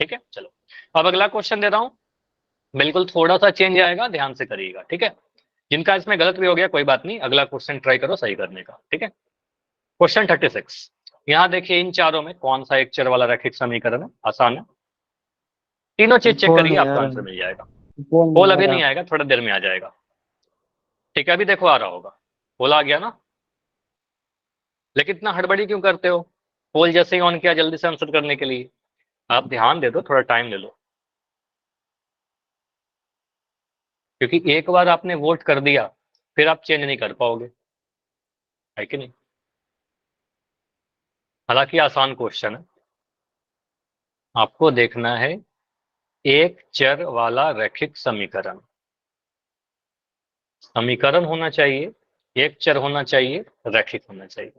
ठीक है। चलो अब अगला क्वेश्चन दे रहा हूं, बिल्कुल थोड़ा सा चेंज आएगा, ध्यान से करिएगा, ठीक है। जिनका इसमें गलत भी हो गया कोई बात नहीं, अगला क्वेश्चन ट्राई करो सही करने का, ठीक है। क्वेश्चन 36, यहाँ देखिए इन चारों में कौन सा एक चर वाला रैखिक समीकरण है, आसान है, तीनों चीज चेक करिए, आपको आंसर मिल जाएगा। पोल अभी नहीं आएगा, थोड़ा देर में आ जाएगा, ठीक है। अभी देखो आ रहा होगा, पोल आ गया ना, लेकिन इतना हड़बड़ी क्यों करते हो? पोल जैसे ही ऑन किया जल्दी से आंसर करने के लिए, आप ध्यान दे दो, थोड़ा टाइम ले लो, क्योंकि एक बार आपने वोट कर दिया फिर आप चेंज नहीं कर पाओगे, है कि नहीं। हालांकि आसान क्वेश्चन है, आपको देखना है एक चर वाला रैखिक समीकरण, समीकरण होना चाहिए, एक चर होना चाहिए, रैखिक होना चाहिए।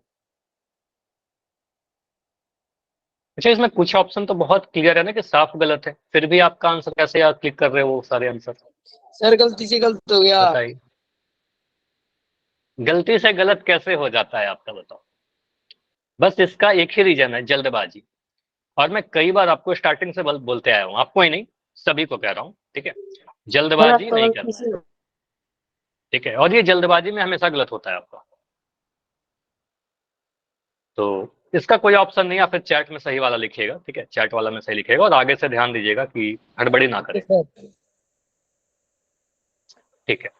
अच्छा, इसमें कुछ ऑप्शन तो बहुत क्लियर है ना कि साफ गलत है, फिर भी आपका आंसर कैसे आप क्लिक कर रहे हो वो सारे आंसर? सर गलती से गलत हो गया। बताइए, गलती से गलत कैसे हो जाता है आपका, बताओ। बस इसका एक ही रीजन है, जल्दबाजी। और मैं कई बार आपको स्टार्टिंग से बोलते आया हूं, आपको ही नहीं सभी को कह रहा हूं, ठीक है, जल्दबाजी नहीं करना है, ठीक है। और ये जल्दबाजी में हमेशा गलत होता है आपका। तो इसका कोई ऑप्शन नहीं, या फिर चैट में सही वाला लिखिएगा, ठीक है, चैट वाला में सही लिखिएगा, और आगे से ध्यान दीजिएगा कि हड़बड़ी ना करें, ठीक है।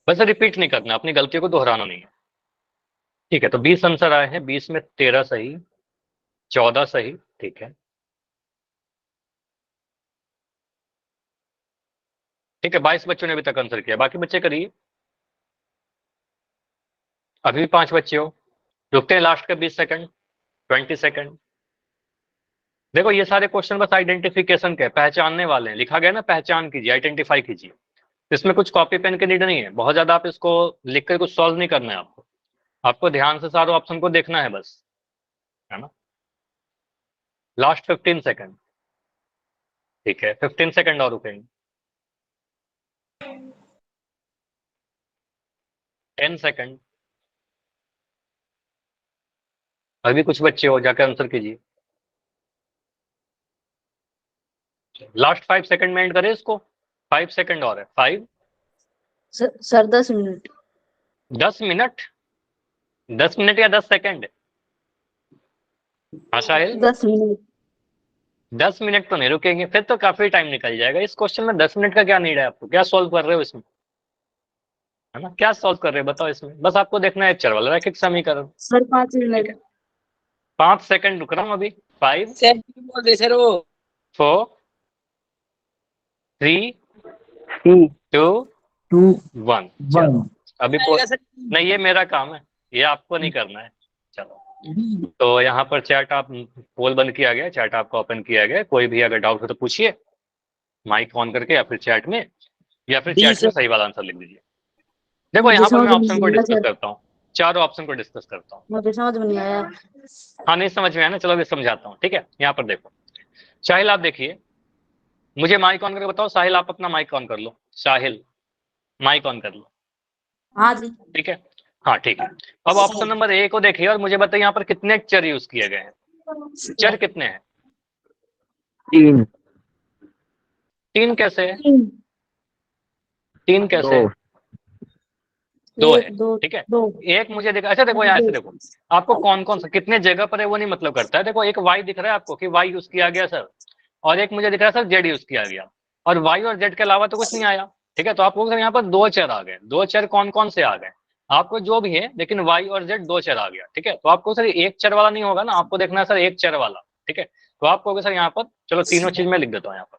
वैसे रिपीट नहीं करना, अपनी गलतियों को दोहराना नहीं है, ठीक है। तो 20 आंसर आए हैं, 20 में 13 सही, 14 सही, ठीक है, ठीक है। 22 बच्चों ने अभी तक आंसर किया, बाकी बच्चे करिए, अभी भी 5 बच्चे हो, रुकते हैं लास्ट के 20 सेकंड, 20 सेकंड। देखो ये सारे क्वेश्चन बस आइडेंटिफिकेशन के, पहचानने वाले हैं, लिखा गया ना पहचान कीजिए, आइडेंटिफाई कीजिए, इसमें कुछ कॉपी पेन की नीड नहीं है, बहुत ज्यादा आप इसको लिख कर कुछ सॉल्व नहीं करना है आपको, आपको ध्यान से सारे ऑप्शन को देखना है बस, है ना। लास्ट 15 सेकंड, ठीक है, 15 सेकंड और रुकेंगे, 10 सेकंड, अभी कुछ बच्चे हो, जाकर आंसर कीजिए, लास्ट 5 सेकंड में एंड करें इसको, 5 सेकंड और है, 5, सर 10 मिनट। 10 मिनट, 10 मिनट या 10 सेकंड? हाँ साहिल, 10 मिनट। 10 मिनट तो नहीं रुकेंगे, फिर तो काफी टाइम निकल जाएगा इस क्वेश्चन में। 10 मिनट का क्या नीड है आपको, क्या सॉल्व कर रहे हो इसमें, है ना, क्या सॉल्व कर रहे हो बताओ इसमें? बस आपको देखना है चर वाला रैखिक समीकरण। Sir 5 minute. 5 सेकंड रुक रहा हूँ अभी, 5, सर बोल रहे सर वो 4, 3, 2, 1। चलो अभी नहीं, ये मेरा काम है, ये आपको नहीं करना है। चलो तो यहाँ पर चैट आप, पोल बंद किया गया, चैट आपका ओपन किया गया, कोई भी अगर डाउट हो तो पूछिए माइक ऑन करके, या फिर चैट में, या फिर चैट में सही वाला आंसर लिख दीजिए। देखो यहाँ पर मैं ऑप्शन को डिस्कस करता हूँ, चारों ऑप्शन को डिस्कस करता हूँ। मुझे समझ में नहीं आया। हाँ नहीं समझ में आया ना, चलो अभी समझाता हूँ, ठीक है। यहाँ पर देखो साहिल, आप देखिए, मुझे माइक ऑन करके बताओ, साहिल आप अपना माइक ऑन कर लो, साहिल माइक ऑन कर लो, हाँ जी। ठीक है, हाँ ठीक है। अब ऑप्शन नंबर ए को देखिए और मुझे बताइए यहाँ पर कितने चर यूज किए गए हैं, चर कितने हैं? 3 3 कैसे है, 3 कैसे है? 2 है, ठीक है। एक मुझे देखा, अच्छा देखो यहाँ से देखो, आपको कौन कौन सा कितने जगह पर है वो नहीं मतलब करता है। देखो एक y दिख रहा है आपको कि y यूज किया गया सर, और एक मुझे दिख रहा है सर z यूज किया गया, और y और z के अलावा तो कुछ नहीं आया, ठीक है। तो आपको सर यहाँ पर 2 चर आ गए, 2 चर कौन कौन से आ गए आपको जो भी है, लेकिन y और z 2 चर आ गया, ठीक है। तो आपको सर एक चर वाला नहीं होगा ना, आपको देखना है सर एक चर वाला, ठीक है। तो आपको सर यहाँ पर, चलो तीनों चीज में लिख देता हूँ यहाँ पर,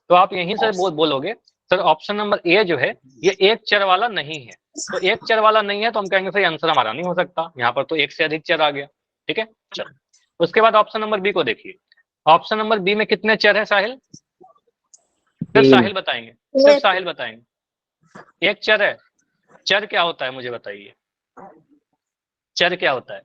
तो आप यहीं से बोलोगे सर ऑप्शन नंबर ए जो है ये एक चर वाला नहीं है। तो एक चर वाला नहीं है तो हम कहेंगे सर आंसर हमारा नहीं हो सकता, यहाँ पर तो एक से अधिक चर आ गया, ठीक है। चलो उसके बाद ऑप्शन नंबर बी को देखिए, ऑप्शन नंबर बी में कितने चर है साहिल? सिर्फ 3 साहिल बताएंगे, सिर्फ साहिल बताएंगे। एक चर है। चर क्या होता है मुझे बताइए, चर क्या होता है?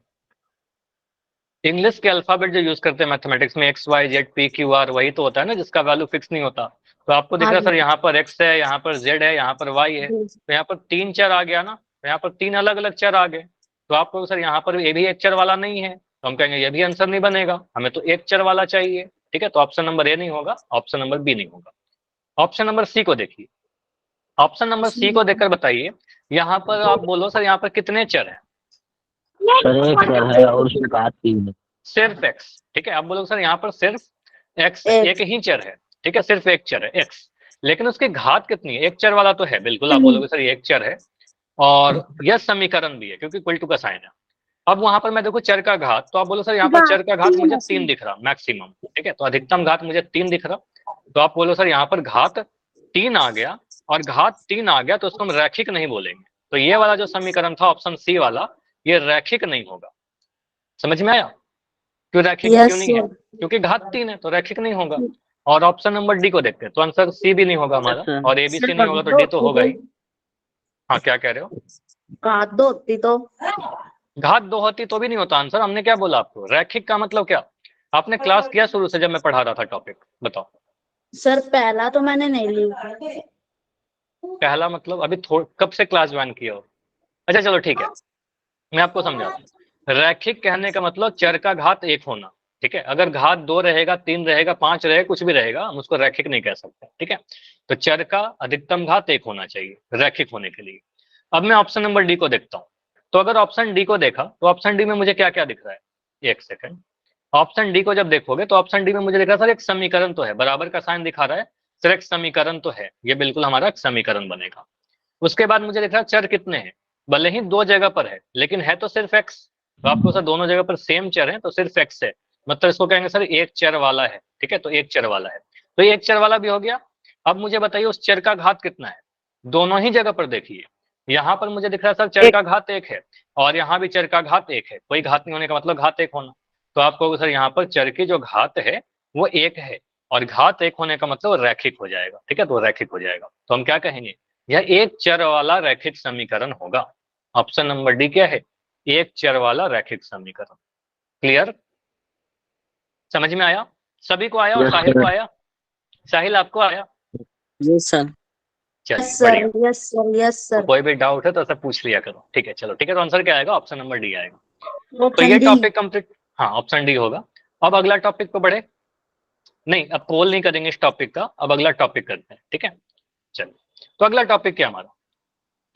इंग्लिश के अल्फाबेट जो यूज करते हैं मैथमेटिक्स में, X Y Z P Q R, वही तो होता है ना जिसका वैल्यू फिक्स नहीं होता। तो आपको दिख हाँ रहा है जी। सर यहाँ पर एक्स है, यहाँ पर जेड है, यहाँ पर वाई है, तो यहाँ पर 3 चर आ गया ना, तो यहाँ पर 3 अलग अलग चर आ गए। तो आपको सर यहाँ पर ये भी एक चर वाला नहीं है, तो हम कहेंगे ये भी आंसर नहीं बनेगा, हमें तो एक चर वाला चाहिए। ठीक है, तो ऑप्शन नंबर ए नहीं होगा, ऑप्शन नंबर बी नहीं होगा। ऑप्शन नंबर सी को देखिए, ऑप्शन नंबर सी को देखकर बताइए, यहाँ पर आप बोलो सर यहाँ पर कितने चर है? सर एक चर है और उसके बाद 3 है। सिर्फ एक्स। ठीक है, आप बोलोगे सर यहाँ पर सिर्फ एक्स, एक ही चर है। ठीक है, सिर्फ एक चर है एक्स, लेकिन उसकी घात कितनी है? एक चर वाला तो है, बिल्कुल आप बोलोगे सर ये एक चर है, और यह समीकरण भी है क्योंकि इक्वल टू का साइन है। अब वहां पर मैं देखो चर का घात, तो आप बोलो सर यहाँ पर चर का घात मुझे 3 दिख रहा मैक्सिमम। ठीक है, तो अधिकतम घात मुझे 3 दिख रहा, तो आप बोलो सर यहाँ पर घात 3 आ गया, और घात 3 आ गया तो उसको हम रैखिक नहीं बोलेंगे। तो ये वाला जो समीकरण था ऑप्शन सी वाला, ये रैखिक नहीं होगा। समझ में आया? क्यों रैखिक क्यों नहीं है? क्योंकि घात 3 है, तो रैखिक नहीं होगा। और ऑप्शन नंबर डी को देखते हैं, तो आंसर सी भी नहीं होगा हमारा, और ए बी सी नहीं होगा, तो डी तो होगा ही। हाँ, क्या कह रहे हो? घात 2 होती तो घात 2 होती तो भी नहीं होता आंसर। हमने क्या बोला आपको? रैखिक का मतलब क्या? आपने क्लास किया शुरू से जब मैं पढ़ा रहा था टॉपिक? बताओ। सर पहला तो मैंने नहीं लिया। पहला मतलब अभी कब से क्लास ज्वाइन किया हो? अच्छा चलो ठीक है, मैं आपको समझाता हूँ। रैखिक कहने का मतलब चर का घात 1 होना। ठीक है, अगर घात 2 रहेगा, 3 रहेगा, 5 रहेगा, कुछ भी रहेगा, हम उसको रैखिक नहीं कह सकते। ठीक है, तो चर का अधिकतम घात 1 होना चाहिए रैखिक होने के लिए। अब मैं ऑप्शन नंबर डी को देखता हूँ, तो अगर ऑप्शन डी को देखा तो ऑप्शन डी में मुझे क्या क्या दिख रहा है? एक सेकंड। ऑप्शन डी को जब देखोगे तो ऑप्शन डी में मुझे दिख रहा है सर एक समीकरण तो है, बराबर का साइन दिखा रहा है, सर एक समीकरण तो है, ये बिल्कुल हमारा एक समीकरण बनेगा। उसके बाद मुझे दिख रहा है चर कितने हैं, भले ही 2 जगह पर है लेकिन है तो सिर्फ एक्स, तो आपको सर दोनों जगह पर सेम चर है तो सिर्फ एक्स है, मतलब इसको कहेंगे सर एक चर वाला है। ठीक है, तो एक चर वाला है, तो एक चर वाला भी हो गया। अब मुझे बताइए उस चर का घात कितना है? दोनों ही जगह पर देखिए, यहाँ पर मुझे दिख रहा है सर चर का घात 1 है, और यहाँ भी चर का घात 1 है, कोई घात नहीं होने का मतलब घात 1 होना। तो आप कहोगे सर यहाँ पर चर की जो घात है वो 1 है, और घात 1 होने का मतलब रैखिक हो जाएगा। ठीक है, तो रैखिक हो जाएगा, तो हम क्या कहेंगे? यह एक चर वाला रैखिक समीकरण होगा। ऑप्शन नंबर डी क्या है? एक चर वाला रैखिक समीकरण। क्लियर? समझ में आया? सभी को आया? और Yes, साहिल sir. को आया? साहिल आपको आया? Yes sir. चलिए यस सर, बढ़िया। Yes sir, yes sir. कोई भी डाउट है तो सब पूछ लिया करो। ठीक है, चलो ठीक है, तो आंसर क्या आएगा? ऑप्शन नंबर डी आएगा। तो ऑप्शन ये डी। Topic complete. हाँ, ऑप्शन डी होगा। अब अगला टॉपिक पे बढ़े। नहीं, अब पोल नहीं करेंगे इस टॉपिक का, अब अगला टॉपिक करते हैं। ठीक है, चलो। तो अगला टॉपिक क्या हमारा?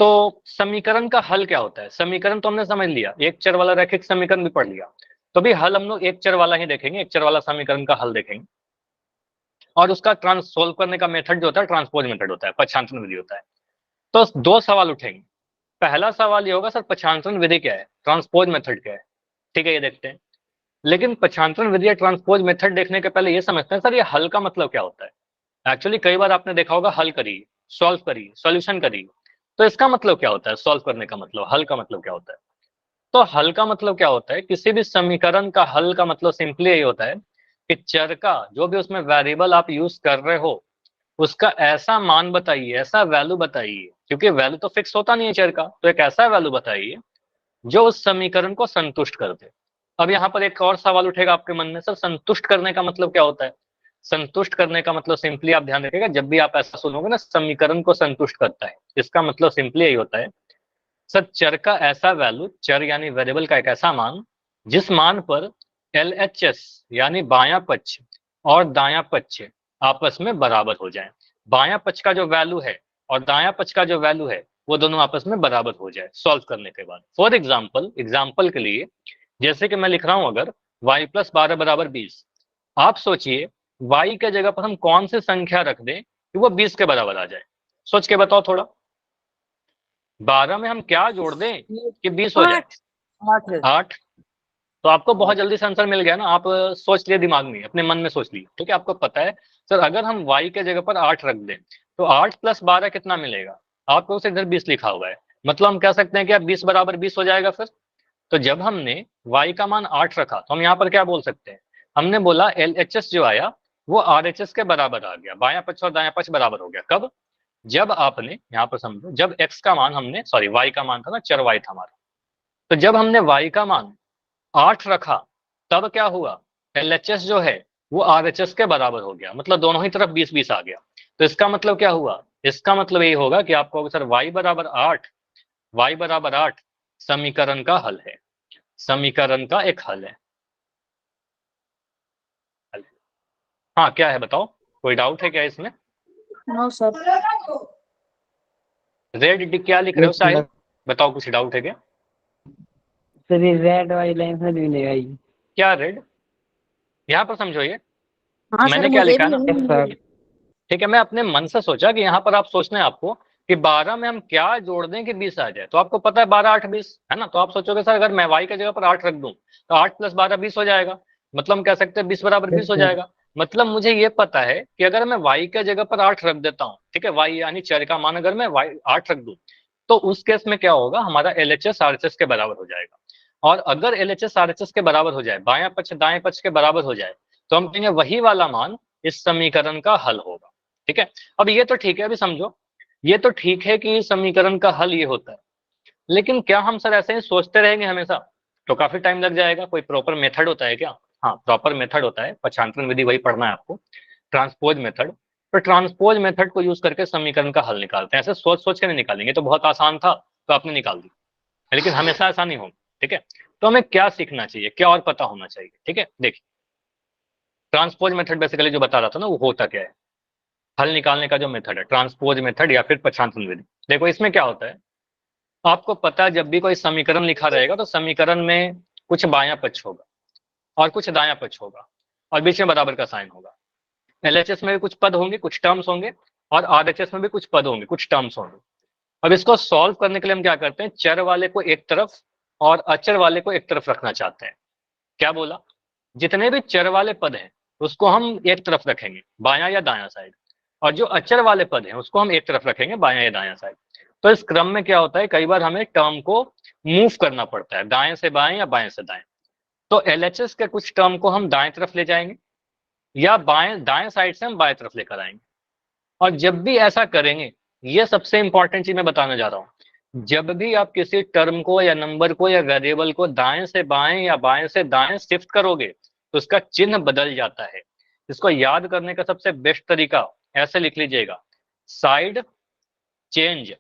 तो समीकरण का हल क्या होता है? समीकरण तो हमने समझ लिया, एक चर वाला रैखिक समीकरण भी पढ़ लिया, तो भी हल हम लोग एक चर वाला ही देखेंगे, एक चर वाला समीकरण का हल देखेंगे, और उसका सोल्व करने का मेथड जो होता है ट्रांसपोज मेथड होता है, पच्छांतरण विधि होता है। तो 2 सवाल उठेंगे। पहला सवाल ये होगा सर पच्छांतरण विधि क्या है, ट्रांसपोज मेथड क्या है? ठीक है, ये देखते हैं। लेकिन पच्छांतरण विधि या ट्रांसपोज मेथड देखने के पहले ये समझते हैं सर ये हल का मतलब क्या होता है। एक्चुअली कई बार आपने देखा होगा हल करिए, सॉल्व करिए, सॉल्यूशन करिए, तो इसका मतलब क्या होता है? सॉल्व करने का मतलब, हल का मतलब क्या होता है? तो हल का मतलब क्या होता है? किसी भी समीकरण का हल का मतलब सिंपली यही होता है कि चर का जो भी उसमें वेरिएबल आप यूज कर रहे हो उसका ऐसा मान बताइए, ऐसा वैल्यू बताइए, क्योंकि वैल्यू तो फिक्स होता नहीं है चर का, तो एक ऐसा वैल्यू बताइए जो उस समीकरण को संतुष्ट कर दे। अब यहाँ पर एक और सवाल उठेगा आपके मन में, सर संतुष्ट करने का मतलब क्या होता है? संतुष्ट करने का मतलब सिंपली आप ध्यान रखिएगा, जब भी आप ऐसा सुनोगे ना समीकरण को संतुष्ट करता है, इसका मतलब सिंपली यही होता है सर चर का ऐसा वैल्यू, चर यानी वेरिएबल का एक ऐसा मान जिस मान पर LHS यानी बायां पक्ष और दायां पक्ष आपस में बराबर हो जाए। बायां पक्ष का जो वैल्यू है और दायां पक्ष का जो वैल्यू है वो दोनों आपस में बराबर हो जाए सॉल्व करने के बाद। फॉर एग्जाम्पल के लिए जैसे कि मैं लिख रहा हूं अगर y + 12 = 20, आप सोचिए y के जगह पर हम कौन सी संख्या रख दें कि वो 20 के बराबर आ जाए? सोच के बताओ थोड़ा। 12 में हम क्या जोड़ दें कि 20 हो जाए? 8। तो आपको बहुत जल्दी से आंसर मिल गया ना, आप सोच लिए दिमाग में, अपने मन में सोच लिए। ठीक है, आपको पता है सर अगर हम y के जगह पर 8 रख दें तो 8 + 12 कितना मिलेगा? आपको उसे इधर 20 लिखा हुआ है, मतलब हम कह सकते हैं कि 20 = 20 हो जाएगा। फिर तो जब हमने y का मान 8 रखा तो हम यहाँ पर क्या बोल सकते हैं? हमने बोला LHS जो आया वो RHS के बराबर आ गया, बायां पक्ष और दायां पक्ष बराबर हो गया। कब? जब आपने, यहाँ पर समझो, जब x का मान हमने, सॉरी y का मान था ना, चर y था हमारा, तो जब हमने y का मान 8 रखा तब क्या हुआ, LHS जो है वो RHS के बराबर हो गया, मतलब दोनों ही तरफ 20-20 आ गया। तो इसका मतलब क्या हुआ, इसका मतलब ये होगा कि आपको सर y बराबर 8 समीकरण का हल है, समीकरण का एक हल है। हाँ क्या है बताओ, कोई डाउट है क्या इसमें? No sir. रेड क्या लिख रहे हो साहिल, बताओ कुछ डाउट है क्या? सर ये रेड वाली लाइन समझ में नहीं आई। क्या रेड, यहाँ पर समझो, ये हाँ मैंने सर, क्या मुझे लिखा भी ना, सर ठीक है, मैं अपने मन से सोचा कि यहाँ पर आप सोचना है आपको कि 12 में हम क्या जोड़ दें कि 20 आ जाए। तो आपको पता है 12 8 20 है ना, तो आप सोचोगे सर अगर मैं y की जगह पर 8 रख दूं तो 8 + 12 20 हो जाएगा, मतलब हम कह सकते हैं 20 बराबर 20 हो जाएगा। मतलब मुझे ये पता है कि अगर मैं y की जगह पर 8 रख देता हूँ, ठीक है, y यानी चर का मान अगर मैं 8 रख दूं तो उस केस में क्या होगा, हमारा LHS RHS के बराबर हो जाएगा। और अगर LHS RHS के बराबर हो जाए, बायां पक्ष दाएं पक्ष के बराबर हो जाए, तो हम कहेंगे वही वाला मान इस समीकरण का हल होगा। ठीक है, अब ये तो ठीक है, अभी समझो, ये तो ठीक है कि समीकरण का हल ये होता है, लेकिन क्या हम सर ऐसे ही सोचते रहेंगे हमेशा? तो काफी टाइम लग जाएगा। कोई प्रॉपर मेथड होता है क्या? हाँ प्रॉपर मेथड होता है, पक्षांतरण विधि वही पढ़ना है आपको, ट्रांसपोज मेथड। तो ट्रांसपोज मेथड को यूज करके समीकरण का हल निकालते हैं, ऐसे सोच सोच के नहीं निकालेंगे, तो बहुत आसान था तो आपने निकाल दी, लेकिन हमेशा ऐसा नहीं होगा। ठीक है, तो हमें क्या सीखना चाहिए, क्या और पता होना चाहिए? ठीक है, देखिए ट्रांसपोज मेथड बेसिकली जो बता रहा था ना, वो होता क्या है, हल निकालने का जो मेथड है, ट्रांसपोज मेथड या फिर पक्षांतरण विधि। देखो इसमें क्या होता है, आपको पता है जब भी कोई समीकरण लिखा रहेगा तो समीकरण में कुछ बायां पक्ष होगा और कुछ दायां पक्ष होगा और बीच में बराबर का साइन होगा। LHS में भी कुछ पद होंगे, कुछ टर्म्स होंगे, और RHS में भी कुछ पद होंगे, कुछ टर्म्स होंगे। अब इसको सॉल्व करने के लिए हम क्या करते हैं, चर वाले को एक तरफ और अचर वाले को एक तरफ रखना चाहते हैं। क्या बोला, जितने भी चर वाले पद हैं उसको हम एक तरफ रखेंगे, बायां या दायां साइड, और जो अचर वाले पद हैं उसको हम एक तरफ रखेंगे, बायां या दायां साइड। तो इस क्रम में क्या होता है, कई बार हमें टर्म को मूव करना पड़ता है, दाएं से बाएं या बाएं से दाएं। तो LHS के कुछ टर्म को हम दाएं तरफ ले जाएंगे या बाएं दाएं साइड से हम बाएं तरफ लेकर आएंगे। और जब भी ऐसा करेंगे, ये सबसे इंपॉर्टेंट चीज मैं बताने जा रहा हूं, जब भी आप किसी टर्म को या नंबर को या वेरिएबल को दाएं से बाएं या बाएं से दाएं शिफ्ट करोगे तो उसका चिन्ह बदल जाता है। इसको याद करने का सबसे बेस्ट तरीका ऐसे लिख लीजिएगा, साइड चेंज।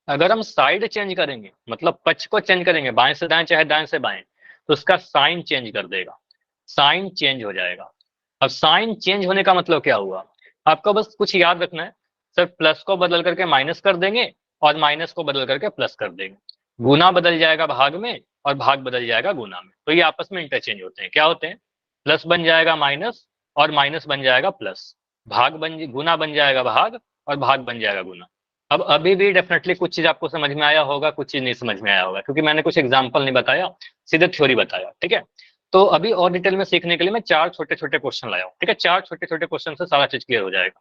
अगर हम साइड चेंज करेंगे, मतलब पक्ष को चेंज करेंगे, बाएं से दाएं चाहे दाएं से बाएं, तो उसका साइन चेंज कर देगा, साइन चेंज हो जाएगा। अब साइन चेंज होने का मतलब क्या हुआ, आपको बस कुछ याद रखना है, सर प्लस को बदल करके माइनस कर देंगे और माइनस को बदल करके प्लस कर देंगे, गुना बदल जाएगा भाग में और भाग बदल जाएगा गुना में, तो ये आपस में इंटरचेंज होते हैं। क्या होते हैं, प्लस बन जाएगा माइनस और माइनस बन जाएगा प्लस, गुना बन जाएगा भाग और भाग बन जाएगा गुना। अब अभी भी डेफिनेटली कुछ चीज आपको समझ में आया होगा, कुछ चीज नहीं समझ में आया होगा, क्योंकि मैंने कुछ एग्जाम्पल नहीं बताया, सीधे थ्योरी बताया। ठीक है, तो अभी और डिटेल में सीखने के लिए मैं 4 छोटे छोटे क्वेश्चन लाया हूँ। ठीक है, 4 छोटे छोटे क्वेश्चन से सारा चीज क्लियर हो जाएगा,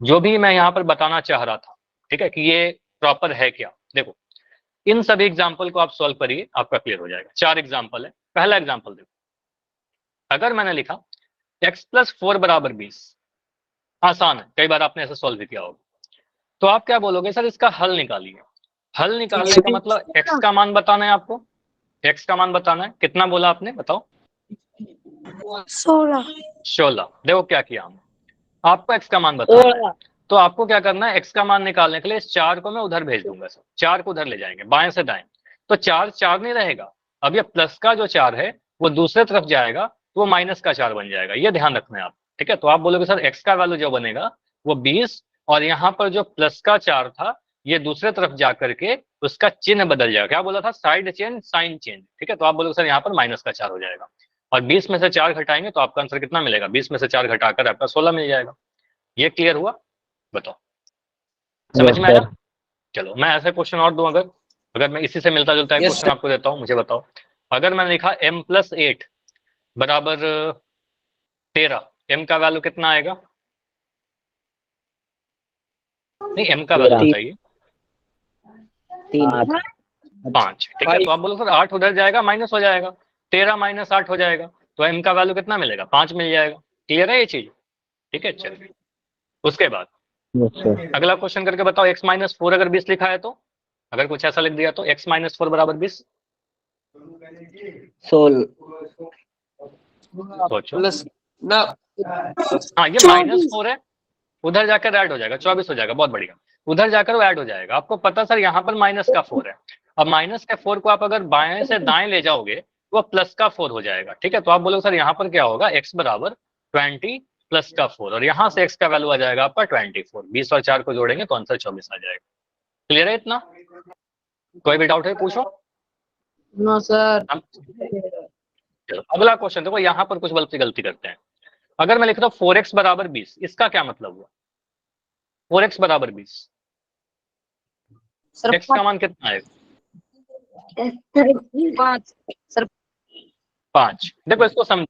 जो भी मैं यहाँ पर बताना चाह रहा था। ठीक है, कि ये प्रॉपर है क्या, देखो इन सभी एग्जाम्पल को आप सॉल्व करिए, आपका क्लियर हो जाएगा। 4 एग्जाम्पल है। पहला एग्जाम्पल देखो, अगर मैंने लिखा x + 4 = 20, आसान है, कई बार आपने ऐसे सॉल्व भी किया होगा, तो आप क्या बोलोगे, सर इसका हल निकालिए। हल निकालने का मतलब x का मान बताना है आपको, x का मान बताना है। कितना बोला आपने, बताओ? 16। देखो क्या किया हमने, आपको x का मान बताना है, तो आपको क्या करना है, x का मान निकालने के लिए इस 4 को मैं उधर भेज दूंगा, सर 4 को उधर ले जाएंगे बाएं से दाएं, तो 4 4 नहीं रहेगा, अब ये प्लस का जो 4 है वो दूसरे तरफ जाएगा तो वो माइनस का 4 बन जाएगा, ये ध्यान रखना है आप। ठीक है, तो आप बोलोगे सर x का वैल्यू जो बनेगा वो 20, और यहाँ पर जो प्लस का 4 था ये दूसरे तरफ जाकर के उसका चिन्ह बदल जाएगा। क्या बोला था, साइड चेंज साइन चेंज। ठीक है, तो आप बोलोगे सर यहाँ पर माइनस का 4 हो जाएगा, और 20 में से 4 घटाएंगे तो आपका आंसर कितना मिलेगा, 20 में से 4 घटाकर आपका 16 मिल जाएगा। ये क्लियर हुआ, बताओ समझ में आया? चलो मैं ऐसा क्वेश्चन और दूं, अगर मैं इसी से मिलता जुलता है Yes, क्वेश्चन आपको देता हूं, मुझे बताओ। अगर मैंने लिखा m + 8 = 13, m का वैल्यू कितना आएगा? नहीं m का वैल्यू बताइए। 5। ठीक है, तो आप बोलो सर 8 उधर जाएगा माइनस हो जाएगा, 13 - 8 हो जाएगा, तो m का वैल्यू कितना मिलेगा, 5 मिल जाएगा। क्लियर है ये चीज? ठीक है, चलिए उसके बाद यस सर। अगला क्वेश्चन करके बताओ। x-4 अगर 20 लिखा है तो, अगर कुछ ऐसा लिख दिया तो x-4 बराबर 20, सोल सोचो। प्लस ना हाँ ये -4 है, उधर जाकर ऐड हो जाएगा, 24 हो जाएगा, बहुत बढ़िया। उधर जाकर वो ऐड हो जाएगा। आपको पता सर यहाँ पर -4 है, अब -4 को आप अगर बाएं से दाएं ले जाओगे वो +4 हो जाएगा। ठीक है, तो आप बोलोगे सर यहाँ पर क्या होगा, x बराबर 20 +4, और यहाँ से x का वैल्यू आ जाएगा आपका 24। 20 और 4 को जोड़ेंगे तो आंसर 24 आ जाएगा। क्लियर है इतना? कोई भी डाउट है पूछो। No sir. चलो अगला क्वेश्चन देखो, यहाँ पर कुछ गलती करते हैं। अगर मैं लिख रहा हूँ 4x बराबर 20, इसका क्या मतलब हुआ? 4x बराबर 20, सर x का मान कितना आएगा? 5 सर। 5। देखो इसको समझ,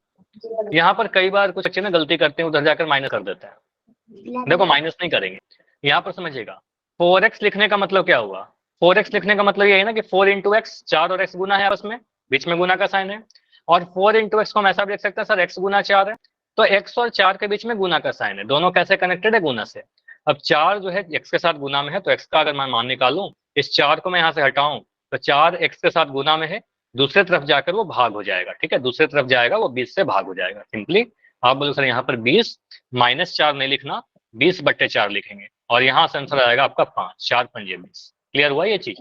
यहाँ पर कई बार कुछ बच्चे ना गलती करते हैं, उधर जाकर माइनस कर देते हैं। देखो माइनस नहीं करेंगे, यहाँ पर समझिएगा 4x लिखने का मतलब क्या हुआ? 4x लिखने का मतलब ये है ना कि 4 × x, 4 और x गुना है आपस में, बीच में गुना का साइन है। और 4 × x को हम ऐसा भी लिख सकते हैं सर, x गुना 4 है, तो x और 4 के बीच में गुना का साइन है, दोनों कैसे कनेक्टेड है, गुना से। अब 4 जो है x के साथ गुना में है, तो x का अगर मैं मान निकालूं, इस 4 को मैं यहाँ से हटाऊं तो 4 x के साथ गुना में है, दूसरे तरफ जाकर वो भाग हो जाएगा। ठीक है, दूसरे तरफ जाएगा वो 20 से भाग हो जाएगा। सिंपली आप बोलो सर यहाँ पर 20 -4 नहीं लिखना, 20/4 लिखेंगे, और यहाँ से आंसर आएगा आपका 5, 4 × 5 = 20। क्लियर हुआ ये चीज?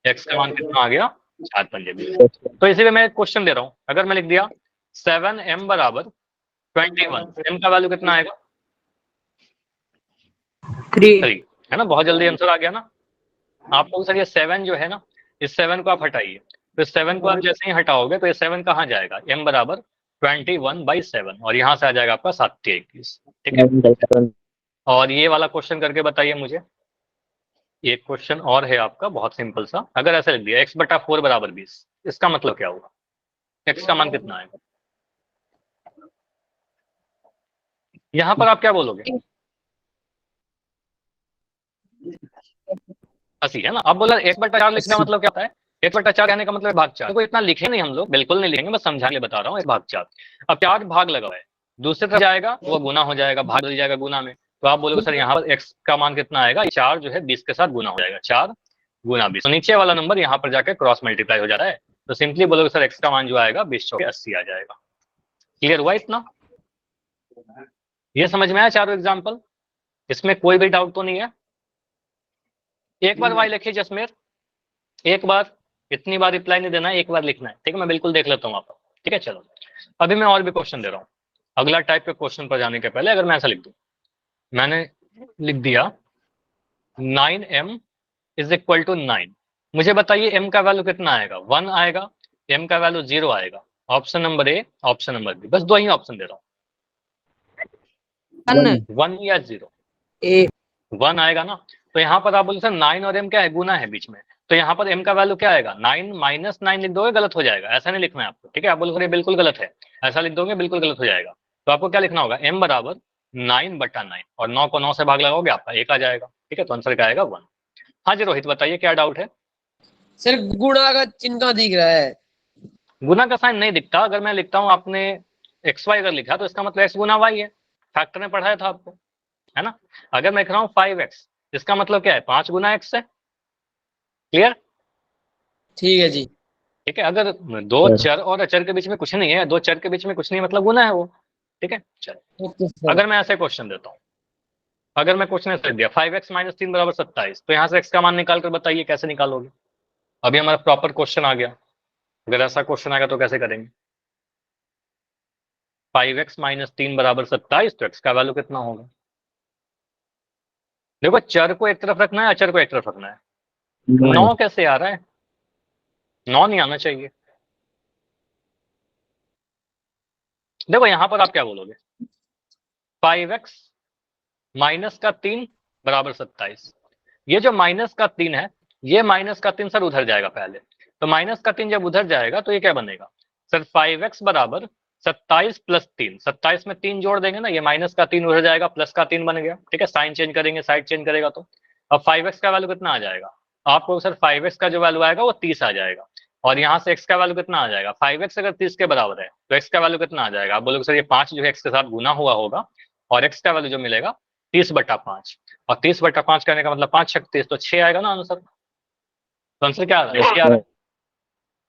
x का मान कितना आ गया, 4 × 5 = 20। तो इसी में मैं क्वेश्चन दे रहा हूँ, अगर मैं लिख दिया 7m बराबर 21, m का वैल्यू कितना आएगा? 3 है ना, बहुत जल्दी आंसर आ गया ना। आप लोग सर ये 7 जो है ना, इस 7 को आप हटाइए, तो 7 को आप जैसे ही हटाओगे तो ये 7 कहाँ जाएगा, m बराबर 21/7, और यहाँ से आ जाएगा आपका 7 × 21। ठीक है, और ये वाला क्वेश्चन करके बताइए मुझे। एक क्वेश्चन और है आपका, बहुत सिंपल सा। अगर ऐसा लिख दिया x/4 बराबर 20, इसका मतलब क्या हुआ, x का मान कितना आएगा? यहाँ पर आप क्या बोलोगे, 80 है ना। अब बोला 1/4 लिखने का मतलब क्या होता है, 1/4 कहने का मतलब भाग 4। देखो इतना लिखे नहीं हम लोग, बिल्कुल नहीं लिखेंगे, बस समझा के बता रहा हूँ, 1/4। अब 4 भाग लगा हुआ है, दूसरे तरफ जाएगा वो गुना हो जाएगा, भाग बदल जाएगा गुना में, तो आप बोलोगे सर यहाँ पर x का मान कितना आएगा, 4 जो है 20 के साथ गुना हो जाएगा, 4 × 20, तो नीचे वाला नंबर यहाँ पर जाकर क्रॉस मल्टीप्लाई हो जाता है, तो सिंपली बोलोगे सर x का मान जो आएगा 20 × 80 आ जाएगा। क्लियर हुआ इतना? ये समझ में आया चारों एग्जाम्पल? इसमें कोई भी डाउट तो नहीं है? एक बार वाई लिखिए जसमेर, एक बार, इतनी बार रिप्लाई नहीं देना है, एक बार लिखना है। ठीक है, मैं बिल्कुल देख लेता हूँ आप। ठीक है, चलो अभी मैं और भी क्वेश्चन दे रहा हूँ। अगला टाइप के क्वेश्चन पर जाने के पहले अगर मैं ऐसा लिख दूं, मैंने लिख दिया 9m = 9, मुझे बताइए m का वैल्यू कितना आएगा, 1 आएगा, m का वैल्यू 0 आएगा। Option number A, option number B, बस दो ही ऑप्शन दे रहा हूँ, 1 या 0। 1 आएगा ना, तो यहाँ पर आप बोले सर 9 और m क्या है, गुना है बीच में, तो यहाँ पर m का वैल्यू क्या आएगा, 9 - 9 लिख दोगे गलत हो जाएगा, ऐसा नहीं लिखना है आपको। ठीक है, आप बोलोगे बिल्कुल गलत है, ऐसा लिख दोगे बिल्कुल गलत हो जाएगा। तो आपको क्या लिखना होगा, m बराबर 9/9, और 9 को 9 से भाग लगाओगे आपका 1 आ जाएगा। ठीक है, तो आंसर क्या आएगा, 1। हाँ जी रोहित बताइए, क्या डाउट है? सर गुणा का चिन्ह दिख रहा है, गुना का साइन नहीं दिखता। अगर मैं लिखता हूँ, आपने xy अगर लिखा तो इसका मतलब x गुना y है, फैक्टर में पढ़ाया था आपको, है ना। अगर मैं लिख रहा हूँ 5x, इसका मतलब क्या है, 5 गुना x है। क्लियर? ठीक है जी। ठीक है, अगर दो चर और अचर के बीच में कुछ नहीं है, दो चर के बीच में कुछ नहीं मतलब गुना है वो। ठीक है, चलो ओके सर। अगर मैं ऐसे क्वेश्चन देता हूँ, अगर मैं क्वेश्चन ऐसे दिया 5x - 3 = 27, तो यहाँ से x का मान निकाल कर बताइए कैसे निकालोगे। अभी हमारा प्रॉपर क्वेश्चन आ गया, अगर ऐसा क्वेश्चन आएगा तो कैसे करेंगे। 5x - 3 = 27, तो x का वैल्यू कितना होगा। देखो चर को एक तरफ रखना है, अचर को एक तरफ रखना है। 9 कैसे आ रहा है, 9 नहीं आना चाहिए। देखो यहां पर आप क्या बोलोगे, 5x - 3 = 27, ये जो -3 है, ये -3 सर उधर जाएगा पहले, तो -3 जब उधर जाएगा तो ये क्या बनेगा सर, 5x = 27 + 3, 27 में 3 जोड़ देंगे ना, ये -3 उधर जाएगा, +3 बन गया। ठीक है, साइन चेंज करेंगे, साइड चेंज करेगा, तो अब 5x का वैल्यू कितना आ जाएगा आपको सर, 5x का जो वैल्यू आएगा वो 30 आ जाएगा, और यहाँ से x का वैल्यू कितना आ जाएगा, 5x अगर 30 के बराबर है तो x का वैल्यू कितना आ जाएगा, आप बोलोगे सर ये 5 जो है x के साथ गुना हुआ होगा और x का वैल्यू जो मिलेगा 30/5, और 30/5 करने का मतलब 5 छक 30, तो 6 आएगा ना आंसर। तो आंसर क्या आ रहा है, 6 आ रहा है।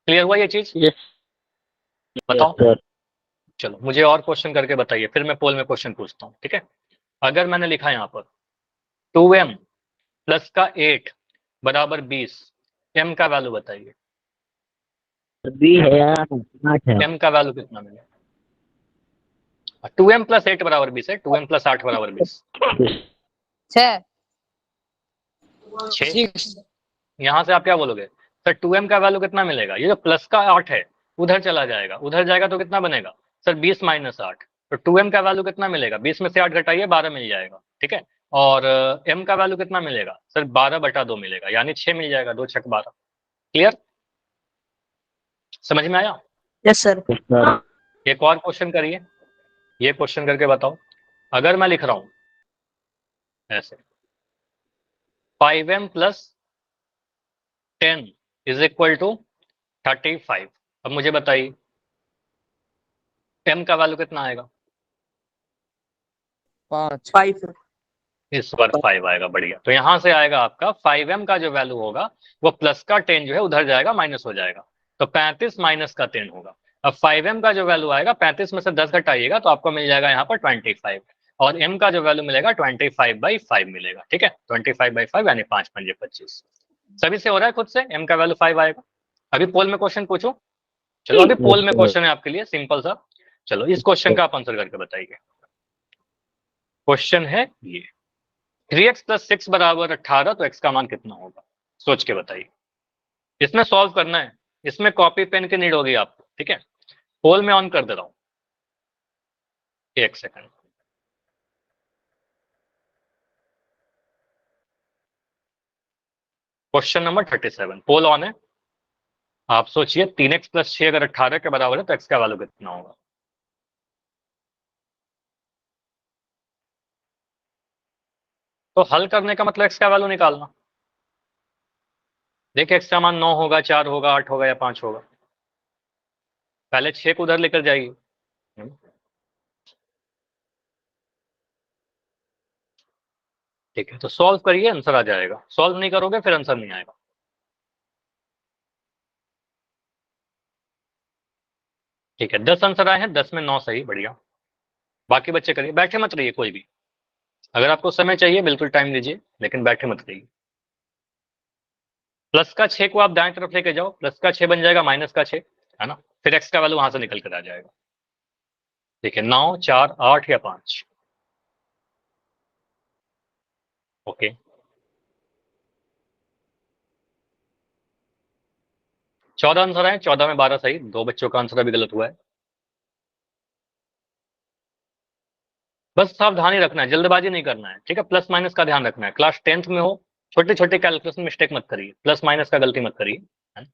क्लियर हुआ ये चीज, यस बताओ। सर। चलो मुझे और क्वेश्चन करके बताइए, फिर मैं पोल में क्वेश्चन पूछता हूँ, ठीक है। अगर मैंने लिखा यहाँ पर 2m प्लस का 8 बराबर 20, m का वैल्यू बताइए, बी है या 8 है? m का वैल्यू कितना मिलेगा। 2m प्लस 8 बराबर 20 है, 2m प्लस 8 बराबर 20, 6 6। यहाँ से आप क्या बोलोगे, सर 2m का वैल्यू कितना मिलेगा, ये जो प्लस का 8 है उधर चला जाएगा, उधर जाएगा तो कितना बनेगा सर 20 माइनस 8, तो 2m का वैल्यू कितना मिलेगा, 20 में से 8 घटाइए 12 मिल जाएगा, ठीक है। और m का वैल्यू कितना मिलेगा सर 12/2 मिलेगा, यानी 6 मिल जाएगा, 2 छक 12। क्लियर, समझ में आया। Yes sir. एक और क्वेश्चन करिए, ये क्वेश्चन करके बताओ। अगर मैं लिख रहा हूं ऐसे 5m plus 10 is equal to 35, अब मुझे बताइए m का वैल्यू कितना आएगा, 5 इस बार 5 आएगा, बढ़िया। तो यहां से आएगा आपका 5m का जो वैल्यू होगा वो प्लस का 10 जो है उधर जाएगा, माइनस हो जाएगा, तो 35 माइनस का 10 होगा। अब 5m का जो वैल्यू आएगा 35 में से 10 घटाइएगा तो आपको मिल जाएगा यहाँ पर 25, और m का जो वैल्यू मिलेगा 25/5 मिलेगा, ठीक है। 25/5 यानी 5 पंजे 25। सभी से हो रहा है खुद से, m का वैल्यू 5 आएगा। अभी पोल में क्वेश्चन पूछूं, चलो अभी पोल में क्वेश्चन है आपके लिए सिंपल सा। चलो इस क्वेश्चन का आप आंसर करके बताइए। क्वेश्चन है ये 3x प्लस 6 बराबर 18, तो x का मान कितना होगा, सोच के बताइए। इसमें सॉल्व करना है, इसमें कॉपी पेन की नीड होगी आपको, ठीक है। पोल में ऑन कर दे रहा हूं, एक second. Question number 37, poll on है। आप सोचिए 3x प्लस 6 अगर 18 के बराबर है तो x का वैल्यू कितना होगा। तो हल करने का मतलब x का वैल्यू निकालना। देखिए x का मान 9 होगा, 4 होगा, 8 होगा या 5 होगा। पहले 6 को उधर लेकर जाइए, ठीक है। तो सॉल्व करिए, आंसर आ जाएगा। सॉल्व नहीं करोगे फिर आंसर नहीं आएगा। ठीक है, 10 आंसर आए हैं, 10 में 9 सही, बढ़िया। बाकी बच्चे करिए, बैठे मत रहिए कोई भी। अगर आपको समय चाहिए बिल्कुल टाइम लीजिए, लेकिन बैठे मत रहिए। प्लस का 6 को आप दाएं तरफ लेके जाओ, प्लस का 6 बन जाएगा माइनस का 6, है ना। फिर एक्स का वैल्यू वहां से निकल कर आ जाएगा। ठीक है, 9, 4, 8 या 5। ओके, 14 आंसर आए, 14 में 12 सही। 2 बच्चों का आंसर अभी गलत हुआ है। बस सावधानी रखना है, जल्दबाजी नहीं करना है, ठीक है। प्लस माइनस का ध्यान रखना है। क्लास 10th में हो, छोटे छोटे कैलकुलेशन मिस्टेक मत करिए, प्लस माइनस का गलती मत करिए, है ना?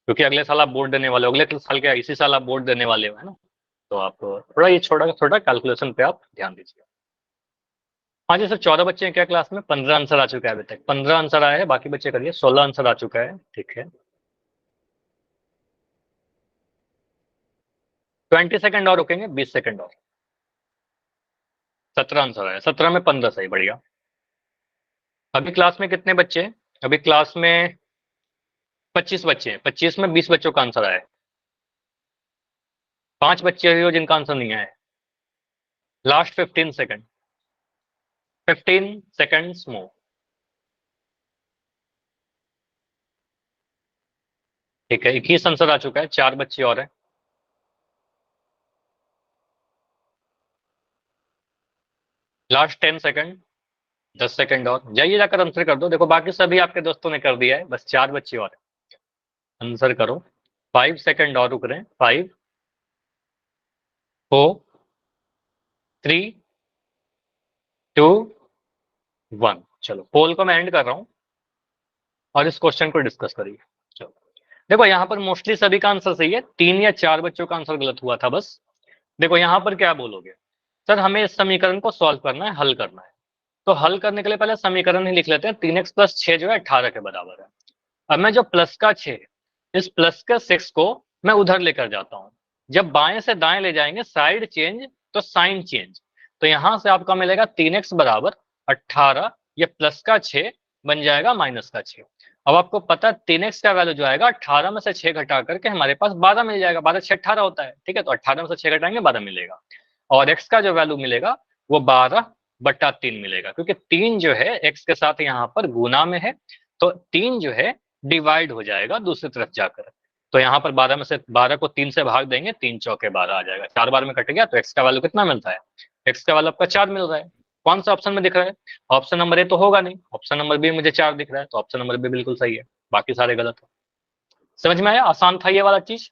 क्योंकि अगले साल आप बोर्ड देने वाले हो, अगले साल क्या इसी साल आप बोर्ड देने वाले हो, है ना। तो आप थोड़ा ये छोटा छोटा कैलकुलेशन पे आप ध्यान दीजिए। हाँ जी सर, 14 बच्चे हैं क्या क्लास में? 15 आंसर आ चुका है, अभी तक 15 आंसर आए हैं। बाकी बच्चे करिए, 16 आंसर आ चुका है, ठीक है। 20 सेकंड और रुकेंगे, 20 सेकंड और। 17 आंसर आए, 17 में 15 सही, बढ़िया। अभी क्लास में कितने बच्चे हैं? अभी क्लास में 25 बच्चे हैं। 25 में 20 बच्चों का आंसर आया है। 5 बच्चे हो जिनका आंसर नहीं आया है। लास्ट 15 सेकंड, 15 सेकंड्स मोर। ठीक है, 21 आंसर आ चुका है, 4 बच्चे और हैं। लास्ट 10 सेकंड, 10 सेकंड और। जाइए जाकर आंसर कर दो। देखो बाकी सभी आपके दोस्तों ने कर दिया है, बस 4 बच्चे और हैं। आंसर करो। 5 सेकंड और रुक रहे हैं। 5, 4, 3, 2, 1। चलो पोल को मैं एंड कर रहा हूं और इस क्वेश्चन को डिस्कस करिए। चलो देखो, यहाँ पर मोस्टली सभी का आंसर सही है, 3 या 4 बच्चों का आंसर गलत हुआ था बस। देखो यहाँ पर क्या बोलोगे, सर हमें इस समीकरण को सॉल्व करना है, हल करना है। तो हल करने के लिए पहले समीकरण ही लिख लेते हैं। 3x प्लस 6 जो है 18 के बराबर है। अब मैं जो प्लस का 6 इस प्लस के 6 को मैं उधर लेकर जाता हूं। जब बाएं से दाएं ले जाएंगे साइड चेंज तो साइन चेंज, तो यहां से आपका मिलेगा 3x बराबर 18, ये प्लस का 6 बन जाएगा माइनस का 6। अब आपको पता है 3x का वैल्यू जो आएगा 18 में से 6 घटा करके हमारे पास 12 मिल जाएगा, 12 6 18 होता है, ठीक है। तो 18 में से 6 घटाएंगे 12 मिलेगा, और x का जो वैल्यू मिलेगा वो 12/3 मिलेगा, क्योंकि 3 जो है x के साथ यहाँ पर गुना में है, तो 3 जो है डिवाइड हो जाएगा दूसरी तरफ जाकर। तो यहाँ पर 12 में से 12 को 3 से भाग देंगे, 3 चौके 12 आ जाएगा, 4 बार में कट गया, तो x का वैल्यू कितना मिलता है, x का वैल्यू आपका 4 मिल रहा है। कौन सा ऑप्शन में दिख रहा है, ऑप्शन नंबर ए तो होगा नहीं, ऑप्शन नंबर बी मुझे 4 दिख रहा है, तो ऑप्शन नंबर बी बिल्कुल सही है, बाकी सारे गलत है। समझ में आया, आसान था ये वाला चीज,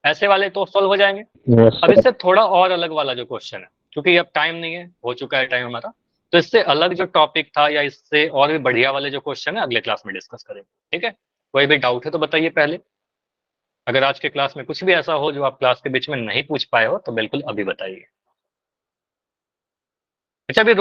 ऐसे वाले तो सॉल्व हो जाएंगे। यस अब सर। इससे थोड़ा और अलग वाला जो क्वेश्चन है, क्योंकि अब टाइम नहीं है, हो चुका है टाइम हमारा, तो इससे अलग जो टॉपिक था या इससे और भी बढ़िया वाले जो क्वेश्चन है अगले क्लास में डिस्कस करेंगे, ठीक है। कोई भी डाउट है तो बताइए पहले, अगर आज के क्लास में कुछ भी ऐसा हो जो आप क्लास के बीच में नहीं पूछ पाए हो तो बिल्कुल अभी बताइए। अच्छा, अभी